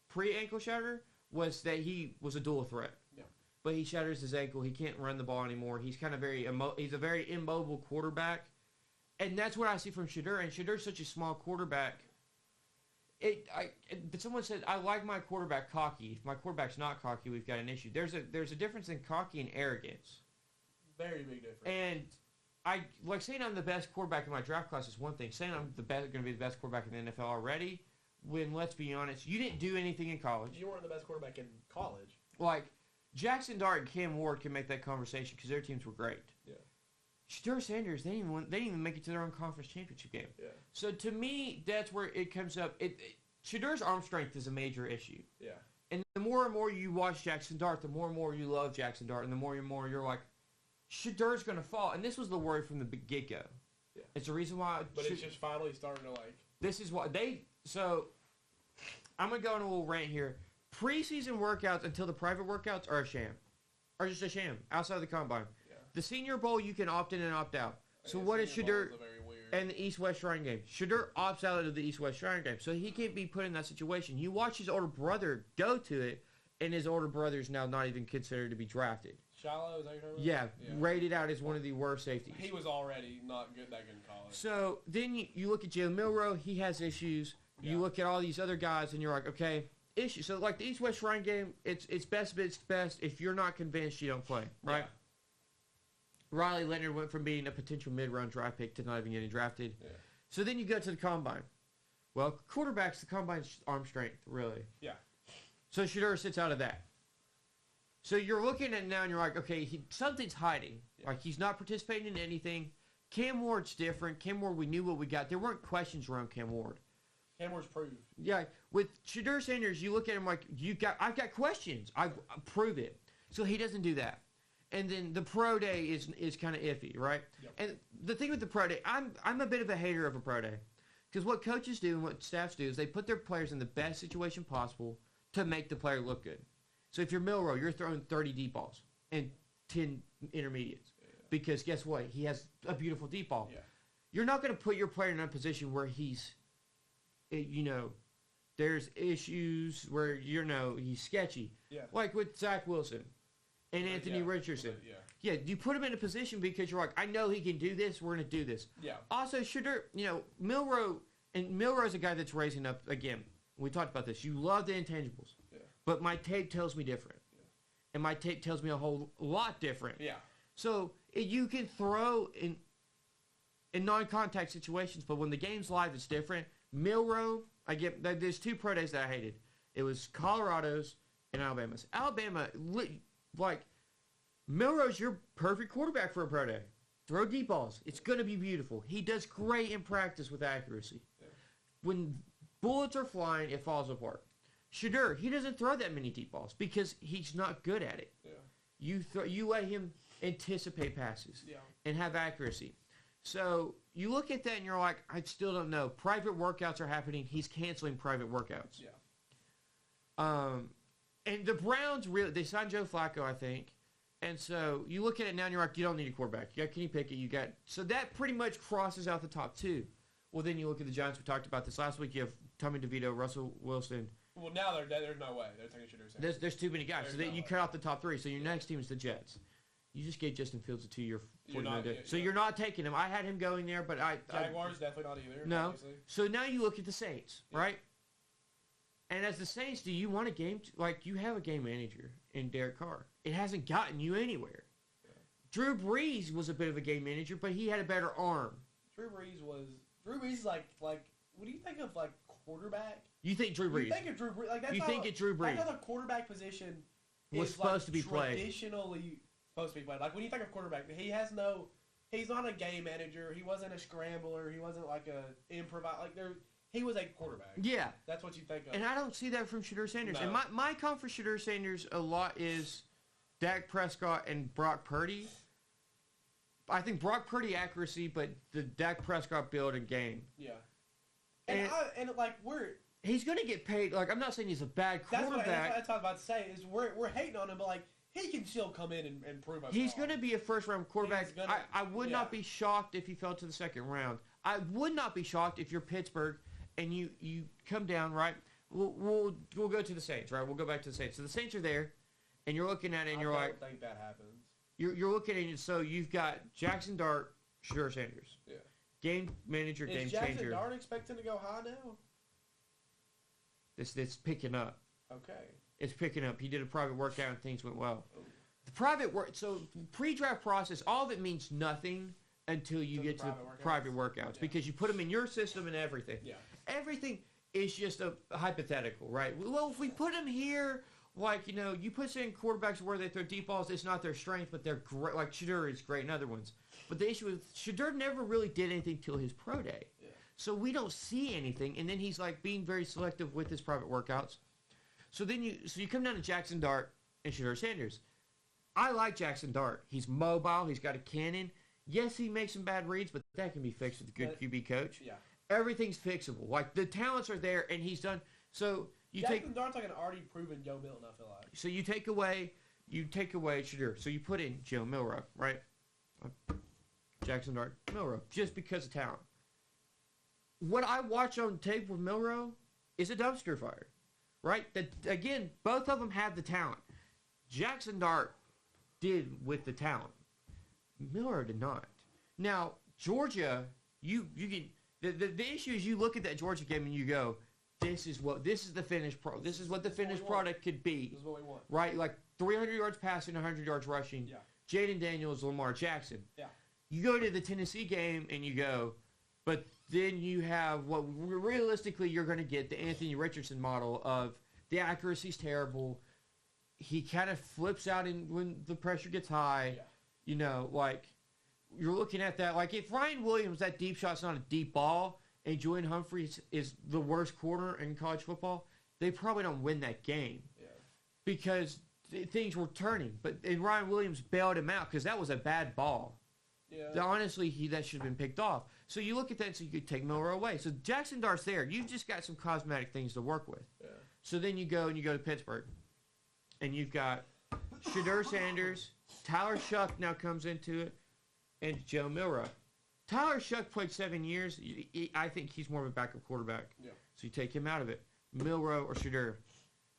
pre-ankle shatter, was that he was a dual threat. Yeah. But he shatters his ankle. He can't run the ball anymore. He's kind of he's a very immobile quarterback. And that's what I see from Shadur. And Shadur's such a small quarterback. But someone said I like my quarterback cocky. If my quarterback's not cocky, we've got an issue. There's a difference in cocky and arrogance. Very big difference. And I like saying I'm the best quarterback in my draft class is one thing. Saying I'm going to be the best quarterback in the NFL already, when let's be honest, you didn't do anything in college. You weren't the best quarterback in college. Like Jackson Dart and Cam Ward can make that conversation because their teams were great. Yeah. Shedeur Sanders, they didn't even make it to their own conference championship game. Yeah. So to me, that's where it comes up. Shedeur's arm strength is a major issue. Yeah. And the more and more you watch Jackson Dart, the more and more you love Jackson Dart, and the more and more you're like, Shedeur's going to fall. And this was the worry from the get-go. Yeah. It's the reason why. But it's just finally starting to like. This is why So I'm going to go on a little rant here. Preseason workouts until the private workouts are a sham. Are just a sham outside of the combine. Yeah. The Senior Bowl, you can opt in and opt out. So what is Shedeur and the East-West Shrine game? Shedeur opts out of the East-West Shrine game. So he can't be put in that situation. You watch his older brother go to it, and his older brother is now not even considered to be drafted. Shiloh, is that your yeah, rated out as one of the worst safeties. He was already not that good in college. So then you look at Jalen Milroe, he has issues. Yeah. You look at all these other guys, and you're like, okay, issues. So like the East-West Shrine game, it's best, but it's best. If you're not convinced, you don't play, right? Yeah. Riley Leonard went from being a potential mid-round draft pick to not even getting drafted. Yeah. So then you go to the combine. Well, quarterbacks, the combine's arm strength, really. Yeah. So Shedeur sits out of that. So you're looking at it now and you're like, okay, something's hiding. Yeah. Like he's not participating in anything. Cam Ward's different. Cam Ward, we knew what we got. There weren't questions around Cam Ward. Cam Ward's proved. Yeah. With Shedeur Sanders, you look at him like, I've got questions. I prove it. So he doesn't do that. And then the pro day is kind of iffy, right? Yep. And the thing with the pro day, I'm a bit of a hater of a pro day. Because what coaches do and what staffs do is they put their players in the best situation possible to make the player look good. So if you're Milroe, you're throwing 30 deep balls and 10 intermediates. Yeah. Because guess what? He has a beautiful deep ball. Yeah. You're not going to put your player in a position where he's, there's issues where, he's sketchy. Yeah. Like with Zach Wilson and Anthony Richardson. Yeah, you put him in a position because you're like, I know he can do this. We're going to do this. Yeah. Also, Shedeur, Milroe's a guy that's raising up, again, we talked about this. You love the intangibles. Yeah. But my tape tells me different. Yeah. And my tape tells me a whole lot different. Yeah. So you can throw in non-contact situations, but when the game's live, it's different. Milroe, there's two pro days that I hated. It was Colorado's and Alabama's. Alabama, like, Milroe's your perfect quarterback for a pro day. Throw deep balls. It's going to be beautiful. He does great in practice with accuracy. Yeah. When bullets are flying, it falls apart. Shedeur, he doesn't throw that many deep balls because he's not good at it. Yeah. You let him anticipate passes and have accuracy. So you look at that and you're like, I still don't know. Private workouts are happening. He's canceling private workouts. Yeah. And the Browns, they signed Joe Flacco, I think. And so you look at it now and you're like, you don't need a quarterback. You got Kenny Pickett. So that pretty much crosses out the top two. Well, then you look at the Giants. We talked about this last week. You have Tommy DeVito, Russell Wilson. Well, now there's no way. They're taking Shedeur. There's too many guys. You cut out the top three. So your next team is the Jets. You just gave Justin Fields a 2-year $40 million. So you're not taking him. I had him going there, but Jaguars definitely not either. No. Obviously. So now you look at the Saints, right? And as the Saints, do you want a game? You have a game manager in Derek Carr. It hasn't gotten you anywhere. Yeah. Drew Brees was a bit of a game manager, but he had a better arm. Drew Brees is like what do you think of like quarterback? You think Drew Brees? You think of Drew Brees? Like it's Drew Brees? That's how the quarterback position was supposed to be played. Traditionally supposed to be played. Like when you think of quarterback, he's not a game manager. He wasn't a scrambler. He wasn't like a improviser. He was a quarterback. Yeah. That's what you think of. And I don't see that from Shedeur Sanders. No. And my comp for Shedeur Sanders a lot is Dak Prescott and Brock Purdy. I think Brock Purdy accuracy, but the Dak Prescott build and game. Yeah. He's going to get paid. Like, I'm not saying he's a bad quarterback. That's what I was about to say. Is we're hating on him, but like he can still come in and prove us. He's going to be a first-round quarterback. I would not be shocked if he fell to the second round. I would not be shocked if you're Pittsburgh and you come down, right? We'll go to the Saints, right? We'll go back to the Saints. So the Saints are there, and you're looking at it, and you're like, I don't think that happens. You're looking at it, so you've got Jackson Dart, Shedeur Sanders. Yeah. Game manager, game changer. Is Jackson Dart expecting to go high now? It's picking up. Okay. It's picking up. He did a private workout and things went well. The private work. So pre-draft process, all of it means nothing until you get to the private workouts because you put them in your system and everything. Yeah. Everything is just a hypothetical, right? Well, if we put them here, like, you put in quarterbacks where they throw deep balls, it's not their strength, but they're great. Like Shedeur is great and other ones. But the issue is Shedeur never really did anything till his pro day. Yeah. So we don't see anything. And then he's like being very selective with his private workouts. So then you come down to Jackson Dart and Shedeur Sanders. I like Jackson Dart. He's mobile. He's got a cannon. Yes, he makes some bad reads, but that can be fixed with a good QB coach. Yeah. Everything's fixable. Like, the talents are there, and he's done. So Jackson Dart's like an already proven Joe Milton, I feel like. So you take away Shedeur. So you put in Joe Milrow, right? Jackson Dart, Milrow, just because of talent. What I watch on tape with Milrow is a dumpster fire, right? That, again, both of them have the talent. Jackson Dart did with the talent. Milrow did not. Now, Georgia, you can the issue is you look at that Georgia game and you go, this is the finished pro. This is what the finished product could be. This is what we want. Right? Like 300 yards passing, 100 yards rushing. Yeah. Jaden Daniels, Lamar Jackson. Yeah. You go to the Tennessee game and you go, but then you have what realistically you're going to get, the Anthony Richardson model of the accuracy's terrible. He kind of flips out when the pressure gets high. Yeah. Like you're looking at that. Like if Ryan Williams, that deep shot's not a deep ball, and Julian Humphreys is the worst corner in college football, they probably don't win that game. Yeah. Because things were turning. And Ryan Williams bailed him out because that was a bad ball. Yeah. Honestly, that should have been picked off. So you look at that, so you could take Milrow away. So Jackson Dart's there. You've just got some cosmetic things to work with. Yeah. So then you go to Pittsburgh, and you've got Shedeur Sanders, Tyler Shuck now comes into it, and Joe Milrow. Tyler Shuck played 7 years. I think he's more of a backup quarterback. Yeah. So you take him out of it. Milrow or Shedeur.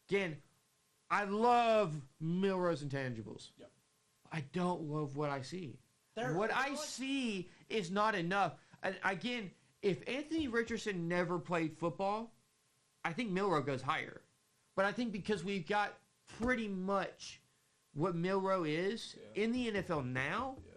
Again, I love Milrow's intangibles. Yep. I don't love what I see. What I see is not enough. And again, if Anthony Richardson never played football, I think Milrow goes higher. But I think because we've got pretty much what Milrow is in the NFL now. Yeah.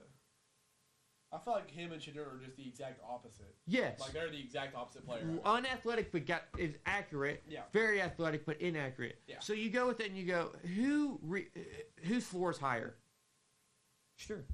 I feel like him and Shedeur are just the exact opposite. Yes. Like they're the exact opposite player. Unathletic but is accurate. Yeah. Very athletic but inaccurate. Yeah. So you go with it and you go, whose floor is higher? Sure.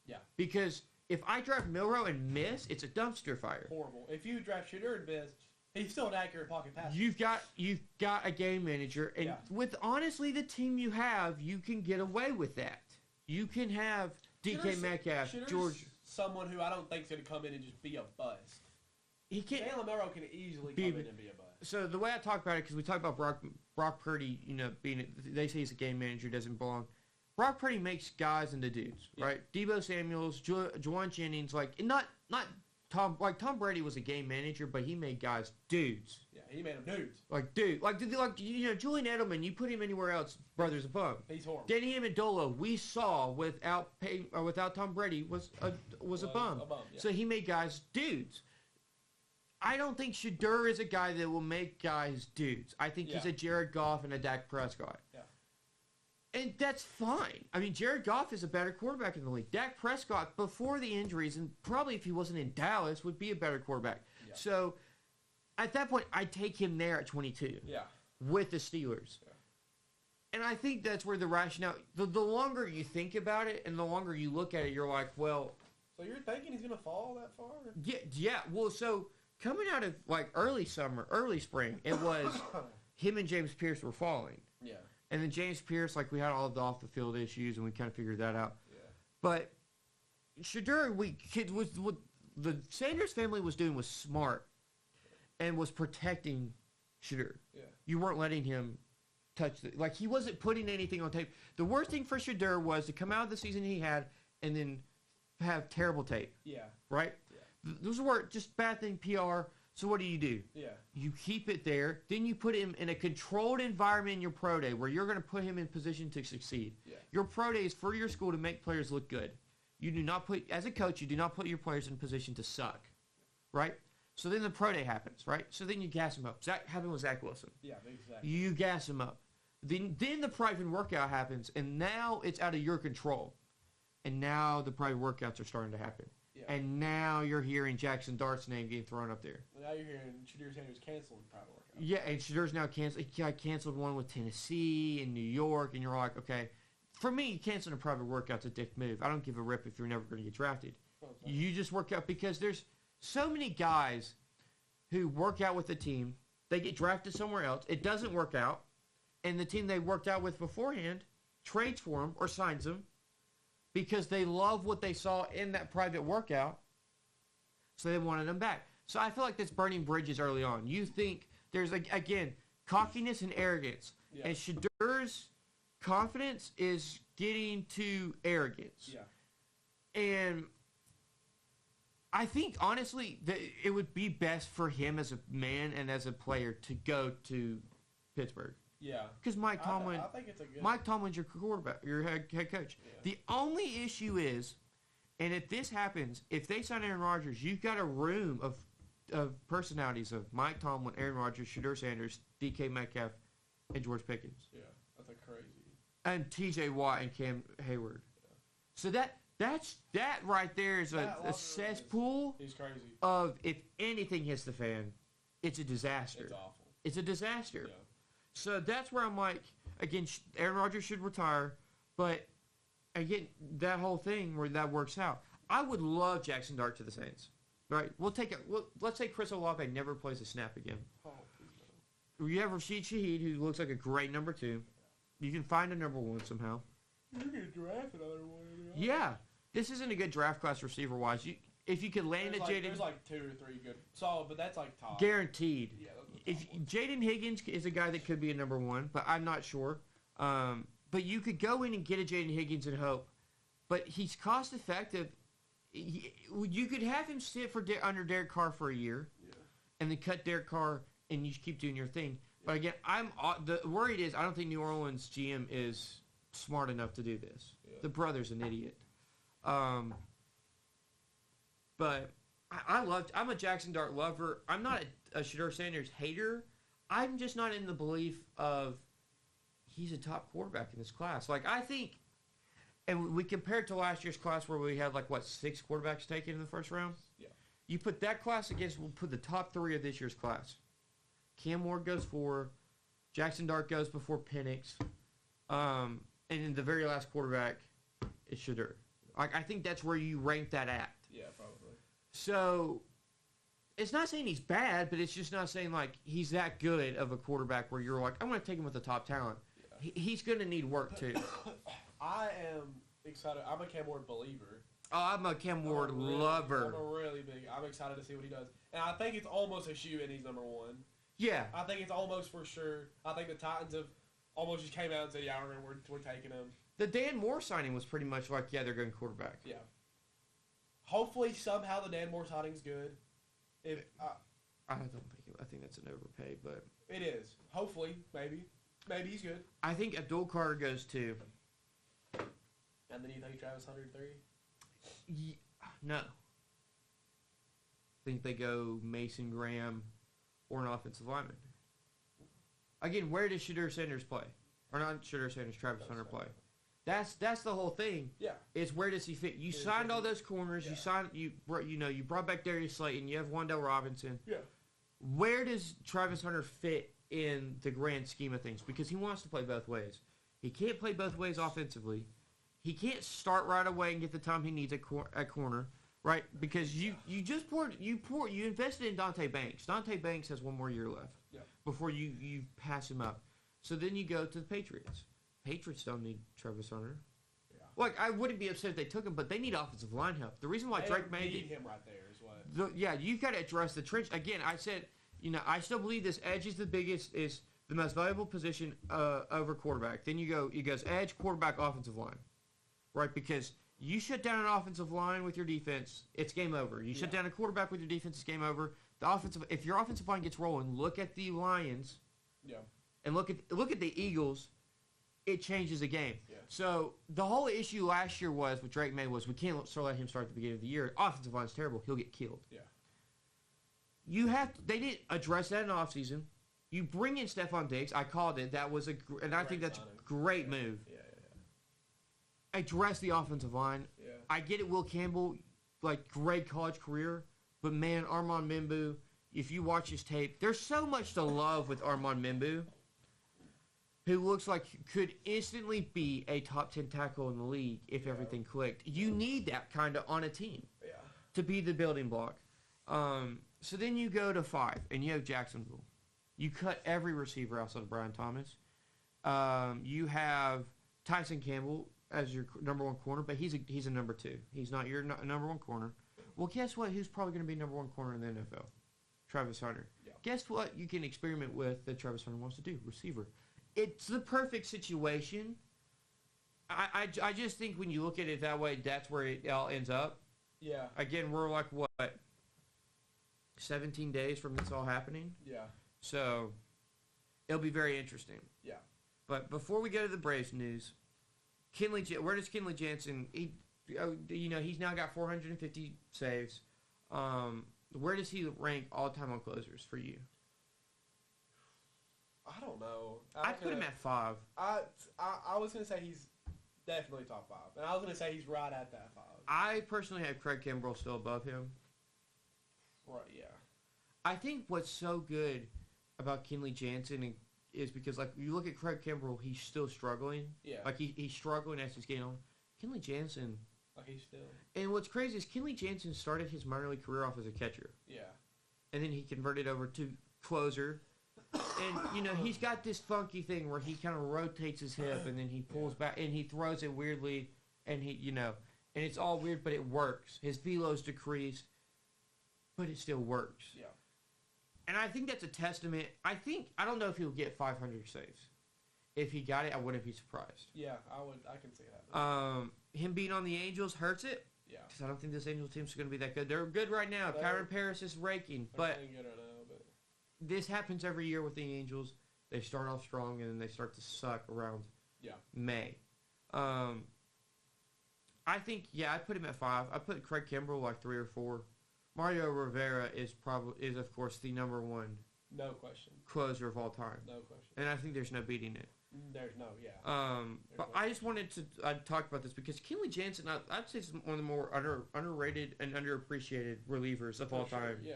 Yeah. Because if I draft Milrow and miss, it's a dumpster fire. Horrible. If you draft Shedeur and miss, he's still an accurate pocket passer. You've got a game manager, and with honestly the team you have, you can get away with that. You can have DK Metcalf, George. Someone who I don't think is going to come in and just be a bust. Jalen Milrow can easily come in and be a bust. So the way I talk about it, because we talk about Brock Purdy, they say he's a game manager, doesn't belong. Brock Purdy makes guys into dudes, right? Deebo Samuels, Juwan Jennings, not Tom. Like Tom Brady was a game manager, but he made guys dudes. Yeah, he made them dudes. Julian Edelman. You put him anywhere else, brother's a bum. He's horrible. Danny Amendola, we saw without Tom Brady was a bum. Yeah. So he made guys dudes. I don't think Shedeur is a guy that will make guys dudes. I think he's a Jared Goff and a Dak Prescott. Yeah. And that's fine. I mean, Jared Goff is a better quarterback in the league. Dak Prescott, before the injuries, and probably if he wasn't in Dallas, would be a better quarterback. Yeah. So, at that point, I'd take him there at 22 with the Steelers. Yeah. And I think that's where the rationale... The longer you think about it and the longer you look at it, you're like, well... So you're thinking he's going to fall that far? Yeah. Well, so, coming out of, early spring, it was him and James Pierce were falling. Yeah. And then James Pierce, we had all of the off-the-field issues, and we kind of figured that out. Yeah. But Shedeur, what the Sanders family was doing was smart and was protecting Shedeur. Yeah. You weren't letting him touch he wasn't putting anything on tape. The worst thing for Shedeur was to come out of the season he had and then have terrible tape. Yeah. Right? Yeah. Those were just bad thing PR. So what do? Yeah. You keep it there. Then you put him in a controlled environment in your pro day where you're going to put him in position to succeed. Yeah. Your pro day is for your school to make players look good. You do not put, as a coach, you do not put your players in position to suck. Right? So then the pro day happens, right? So then you gas him up. That happened with Zach Wilson. Yeah, exactly. You gas him up. Then the private workout happens, and now it's out of your control. And now the private workouts are starting to happen. Yeah. And now you're hearing Jackson Dart's name getting thrown up there. Now you're hearing Shadir Sanders canceling private workouts. Yeah, and Shadir's now canceled. He canceled one with Tennessee and New York, and you're like, okay. For me, canceling a private workout's a dick move. I don't give a rip if you're never going to get drafted. You just work out because there's so many guys who work out with the team. They get drafted somewhere else. It doesn't work out. And the team they worked out with beforehand trades for them or signs them because they love what they saw in that private workout. So they wanted them back. So I feel like that's burning bridges early on. You think there's, again, cockiness and arrogance. Yeah. And Shadir's confidence is getting to arrogance. Yeah. And I think, honestly, that it would be best for him as a man and as a player to go to Pittsburgh. Yeah. Because Mike Tomlin, I think it's a good... Mike Tomlin's your quarterback, your head coach. Yeah. The only issue is, and if this happens, if they sign Aaron Rodgers, you've got a room of personalities of Mike Tomlin, Aaron Rodgers, Shadir Sanders, DK Metcalf, and George Pickens. Yeah, that's a crazy. And TJ Watt and Cam Hayward. Yeah. So that right there is a cesspool of, if anything hits the fan, it's a disaster. It's awful. It's a disaster. Yeah. So that's where I'm like, again, Aaron Rodgers should retire, but again, that whole thing where that works out. I would love Jackson Dart to the Saints. Right? Let's say Chris Olave never plays a snap again. Oh, no. You have Rashid Shaheed, who looks like a great number 2. You can find a number 1 somehow. You can draft another one. Yeah. This isn't a good draft class receiver-wise. If you could land Jaden... There's like 2 or 3 good solid, but that's like top. Guaranteed. Yeah, if Jaden Higgins is a guy that could be a number 1, but I'm not sure. But you could go in and get a Jaden Higgins and hope. But he's cost-effective. You could have him sit under Derek Carr for a year, and then cut Derek Carr, and you keep doing your thing. Yeah. But again, the worried is I don't think New Orleans GM is smart enough to do this. Yeah. The brother's an idiot. But I'm a Jackson Dart lover. I'm not a Shadir Sanders hater. I'm just not in the belief of he's a top quarterback in this class. Like, I think, and we compared to last year's class where we had 6 quarterbacks taken in the first round? Yeah. You put that class against, we'll put the top 3 of this year's class. Cam Ward goes 4. Jackson Dart goes before Penix. And then the very last quarterback is Shadir. I think that's where you rank that at. Yeah, probably. So, it's not saying he's bad, but it's just not saying, he's that good of a quarterback where you're like, I'm going to take him with the top talent. Yeah. He's going to need work, too. I am excited. I'm a Cam Ward believer. Oh, I'm a Cam Ward lover. I'm excited to see what he does. And I think it's almost a shoe-in he's number 1. Yeah. I think it's almost for sure. I think the Titans have almost just came out and said, yeah, we're taking him. The Dan Moore signing was pretty much like, yeah, they're going quarterback. Yeah. Hopefully, somehow the Dan Moore signing's good. I think that's an overpay, but it is. Hopefully, maybe he's good. I think Abdul Carter goes 2. And then you think Travis Hunter 3? Yeah, no. I think they go Mason Graham or an offensive lineman. Again, where does Shadir Sanders play? Or not Shadir Sanders, Travis Hunter play? That's the whole thing. Yeah. Is where does he fit? You signed all those corners. Yeah. You brought back Darius Slayton. You have Wan'Dale Robinson. Yeah. Where does Travis Hunter fit in the grand scheme of things? Because he wants to play both ways. He can't play both ways offensively. He can't start right away and get the time he needs at corner, right? Because you invested in Dante Banks. Dante Banks has 1 more year left before you pass him up. So then you go to the Patriots. Patriots don't need Travis Hunter. Yeah. I wouldn't be upset if they took him, but they need offensive line help. The reason why Drake May need him right there is what. You've got to address the trench. Again, I said, I still believe this edge is the most valuable position over quarterback. Then it goes edge, quarterback, offensive line. Right, because you shut down an offensive line with your defense, it's game over. You shut down a quarterback with your defense, it's game over. If your offensive line gets rolling, look at the Lions, and look at the Eagles. It changes the game. Yeah. So the whole issue last year with Drake May was we can't let him start at the beginning of the year. Offensive line's terrible; he'll get killed. Yeah. They didn't address that in the offseason. You bring in Stephon Diggs. I called it. That was and I think that's a great move. Yeah. Address the offensive line. Yeah. I get it, Will Campbell, like, great college career, but man, Armand Membu, if you watch his tape, there's so much to love with Armand Membu, who looks like could instantly be a top 10 tackle in the league if everything clicked. You need that kind of on a team to be the building block. So then you go to 5, and you have Jacksonville. You cut every receiver outside of Brian Thomas. You have Tyson Campbell as your number 1 corner, but he's a number 2. He's not your number 1 corner. Well, guess what? Who's probably going to be number 1 corner in the NFL? Travis Hunter. Yeah. Guess what you can experiment with that Travis Hunter wants to do? Receiver. It's the perfect situation. I just think when you look at it that way, that's where it all ends up. Yeah. Again, we're like, what, 17 days from this all happening? Yeah. So, it'll be very interesting. Yeah. But before we go to the Braves news, where does Kenley Janson? He's now got 450 saves. Where does he rank all time on closers for you? I don't know. I'd put him at 5. I was gonna say he's definitely top 5, and I was gonna say he's right at that 5. I personally have Craig Kimbrell still above him. Right. Yeah. I think what's so good about Kenley Janson is because, like, you look at Craig Kimbrell, he's still struggling. Yeah. Like, he's struggling as he's getting on. Kenley Janson. Like, he's still. And what's crazy is Kenley Janson started his minor league career off as a catcher. Yeah. And then he converted over to closer. And, he's got this funky thing where he kind of rotates his hip and then he pulls back and he throws it weirdly. And and it's all weird, but it works. His velo's decreased, but it still works. Yeah. And I think that's a testament. I don't know if he'll get 500 saves. If he got it, I wouldn't be surprised. Yeah, I can see that. Him being on the Angels hurts it. Yeah. Because I don't think this Angels team's going to be that good. They're good right now. Kyron Paris is raking. But this happens every year with the Angels. They start off strong and then they start to suck around May. I think, I'd put him at 5. I put Craig Kimbrell like 3 or 4. Mario Rivera is of course the number 1 no question closer of all time. No question. And I think there's no beating it. There's no, but I just wanted to talk about this because Kenley Janson, I'd say, is one of the more underrated and underappreciated relievers of all time. Yeah.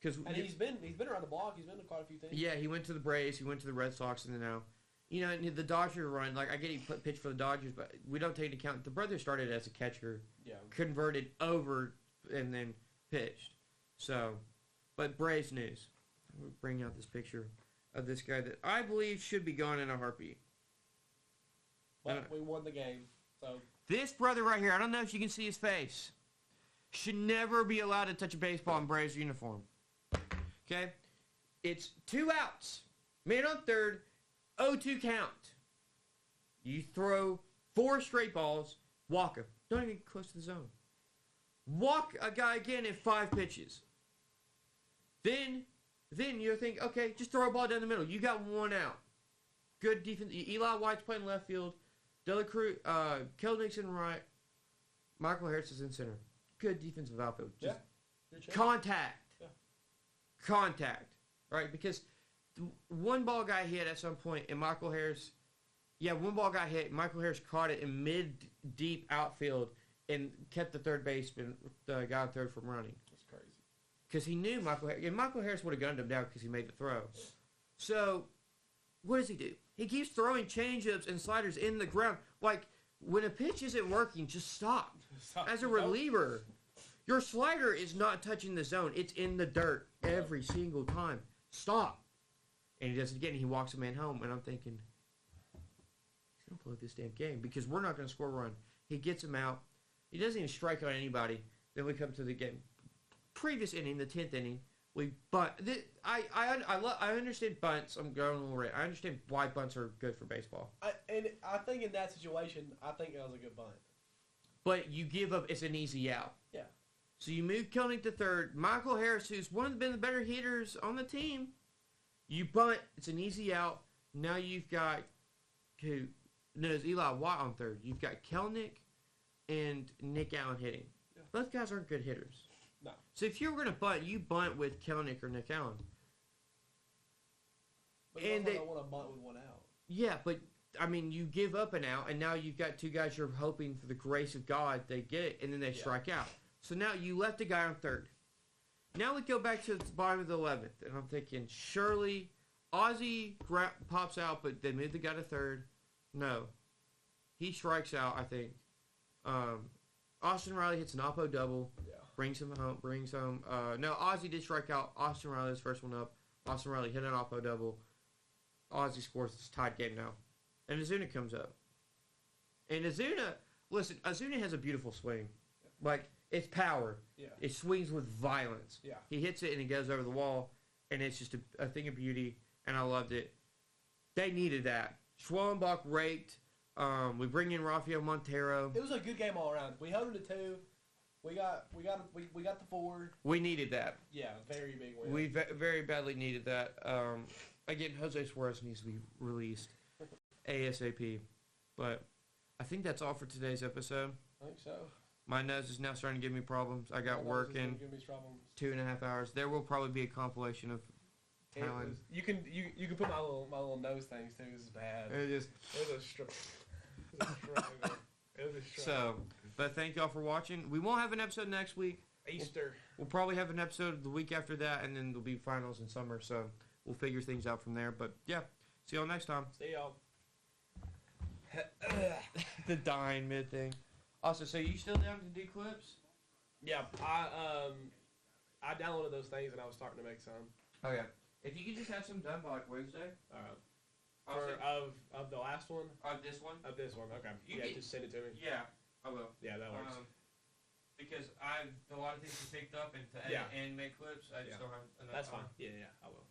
And he's been around the block. He's been to quite a few things. Yeah, he went to the Braves. He went to the Red Sox, and then now, and the Dodger run. Like, I get he pitched for the Dodgers, but we don't take into account the brother started as a catcher, converted over, and then pitched. So, but Braves news. We'll bring out this picture of this guy that I believe should be gone in a heartbeat. Well, we won the game, so. This brother right here, I don't know if you can see his face, should never be allowed to touch a baseball in Braves uniform. Okay? It's 2 outs. Man on third, 0-2 count. You throw 4 straight balls, walk him. Don't even get close to the zone. Walk a guy again in 5 pitches. Then you think, okay, just throw a ball down the middle. You got 1 out. Good defense. Eli White's playing left field. Delacruz, Knick's in right. Michael Harris is in center. Good defensive outfield. Just contact. Yeah. Contact. Right? Because one ball got hit at some point, and Michael Harris, one ball got hit. Michael Harris caught it in mid-deep outfield and kept the third baseman, the guy on third, from running. That's crazy. Because he knew Michael Harris would have gunned him down because he made the throw. So, what does he do? He keeps throwing changeups and sliders in the ground. Like, when a pitch isn't working, just stop. As a reliever, your slider is not touching the zone. It's in the dirt every single time. Stop. And he does it again, and he walks a man home. And I'm thinking, he's going to blow this damn game because we're not going to score a run. He gets him out. He doesn't even strike on anybody. Then we come to the game. Previous inning, the 10th inning, we bunt. I understand bunts. I'm going a little red. I understand why bunts are good for baseball. And I think in that situation, I think it was a good bunt. But you give up, it's an easy out. Yeah. So you move Knick to third. Michael Harris, who's been the better hitters on the team, you bunt, it's an easy out. Now you've got it's Eli White on third. You've got Knick and Nick Allen hitting. Yeah. Both guys aren't good hitters. No. So if you were going to bunt, you bunt with Kelnick or Nick Allen. But you also don't want to bunt with one out. Yeah, but I mean, you give up an out, and now you've got two guys you're hoping for the grace of God they get it, and then they strike out. So now you left a guy on third. Now we go back to the bottom of the 11th, and I'm thinking, surely Ozzie pops out, but they moved the guy to third. No. He strikes out, I think. Austin Riley hits an oppo double. Yeah. Brings home. No, Ozzie did strike out. Austin Riley's first one up. Austin Riley hit an oppo double. Ozzie scores. It's a tied game now. And Ozuna comes up. And Ozuna has a beautiful swing. Like, it's power. Yeah. It swings with violence. Yeah. He hits it and it goes over the wall. And it's just a thing of beauty. And I loved it. They needed that. Schwellenbach raked. We bring in Rafael Montero. It was a good game all around. We held it to 2. We got the 4. We needed that. Yeah, very big win. We very badly needed that. Again, Jose Suarez needs to be released ASAP. But I think that's all for today's episode. I think so. My nose is now starting to give me problems. I got work in 2.5 hours. There will probably be a compilation of talent. You can put my little nose things too. This is bad. It was a struggle. It was a struggle. So, but thank y'all for watching. We won't have an episode next week. Easter. We'll probably have an episode the week after that, and then there'll be finals in summer. So we'll figure things out from there. But yeah, see y'all next time. See y'all. The dying mid thing. Also, so you still down to do clips? Yeah, I downloaded those things and I was starting to make some. Okay. If you could just have some done by like Wednesday. Of the last one? Of this one? Of this one, okay. Just send it to me. Yeah, I will. Yeah, that works. Because I've a lot of things to pick up and to edit and make clips. I just don't have enough That's time. fine. Yeah, I will.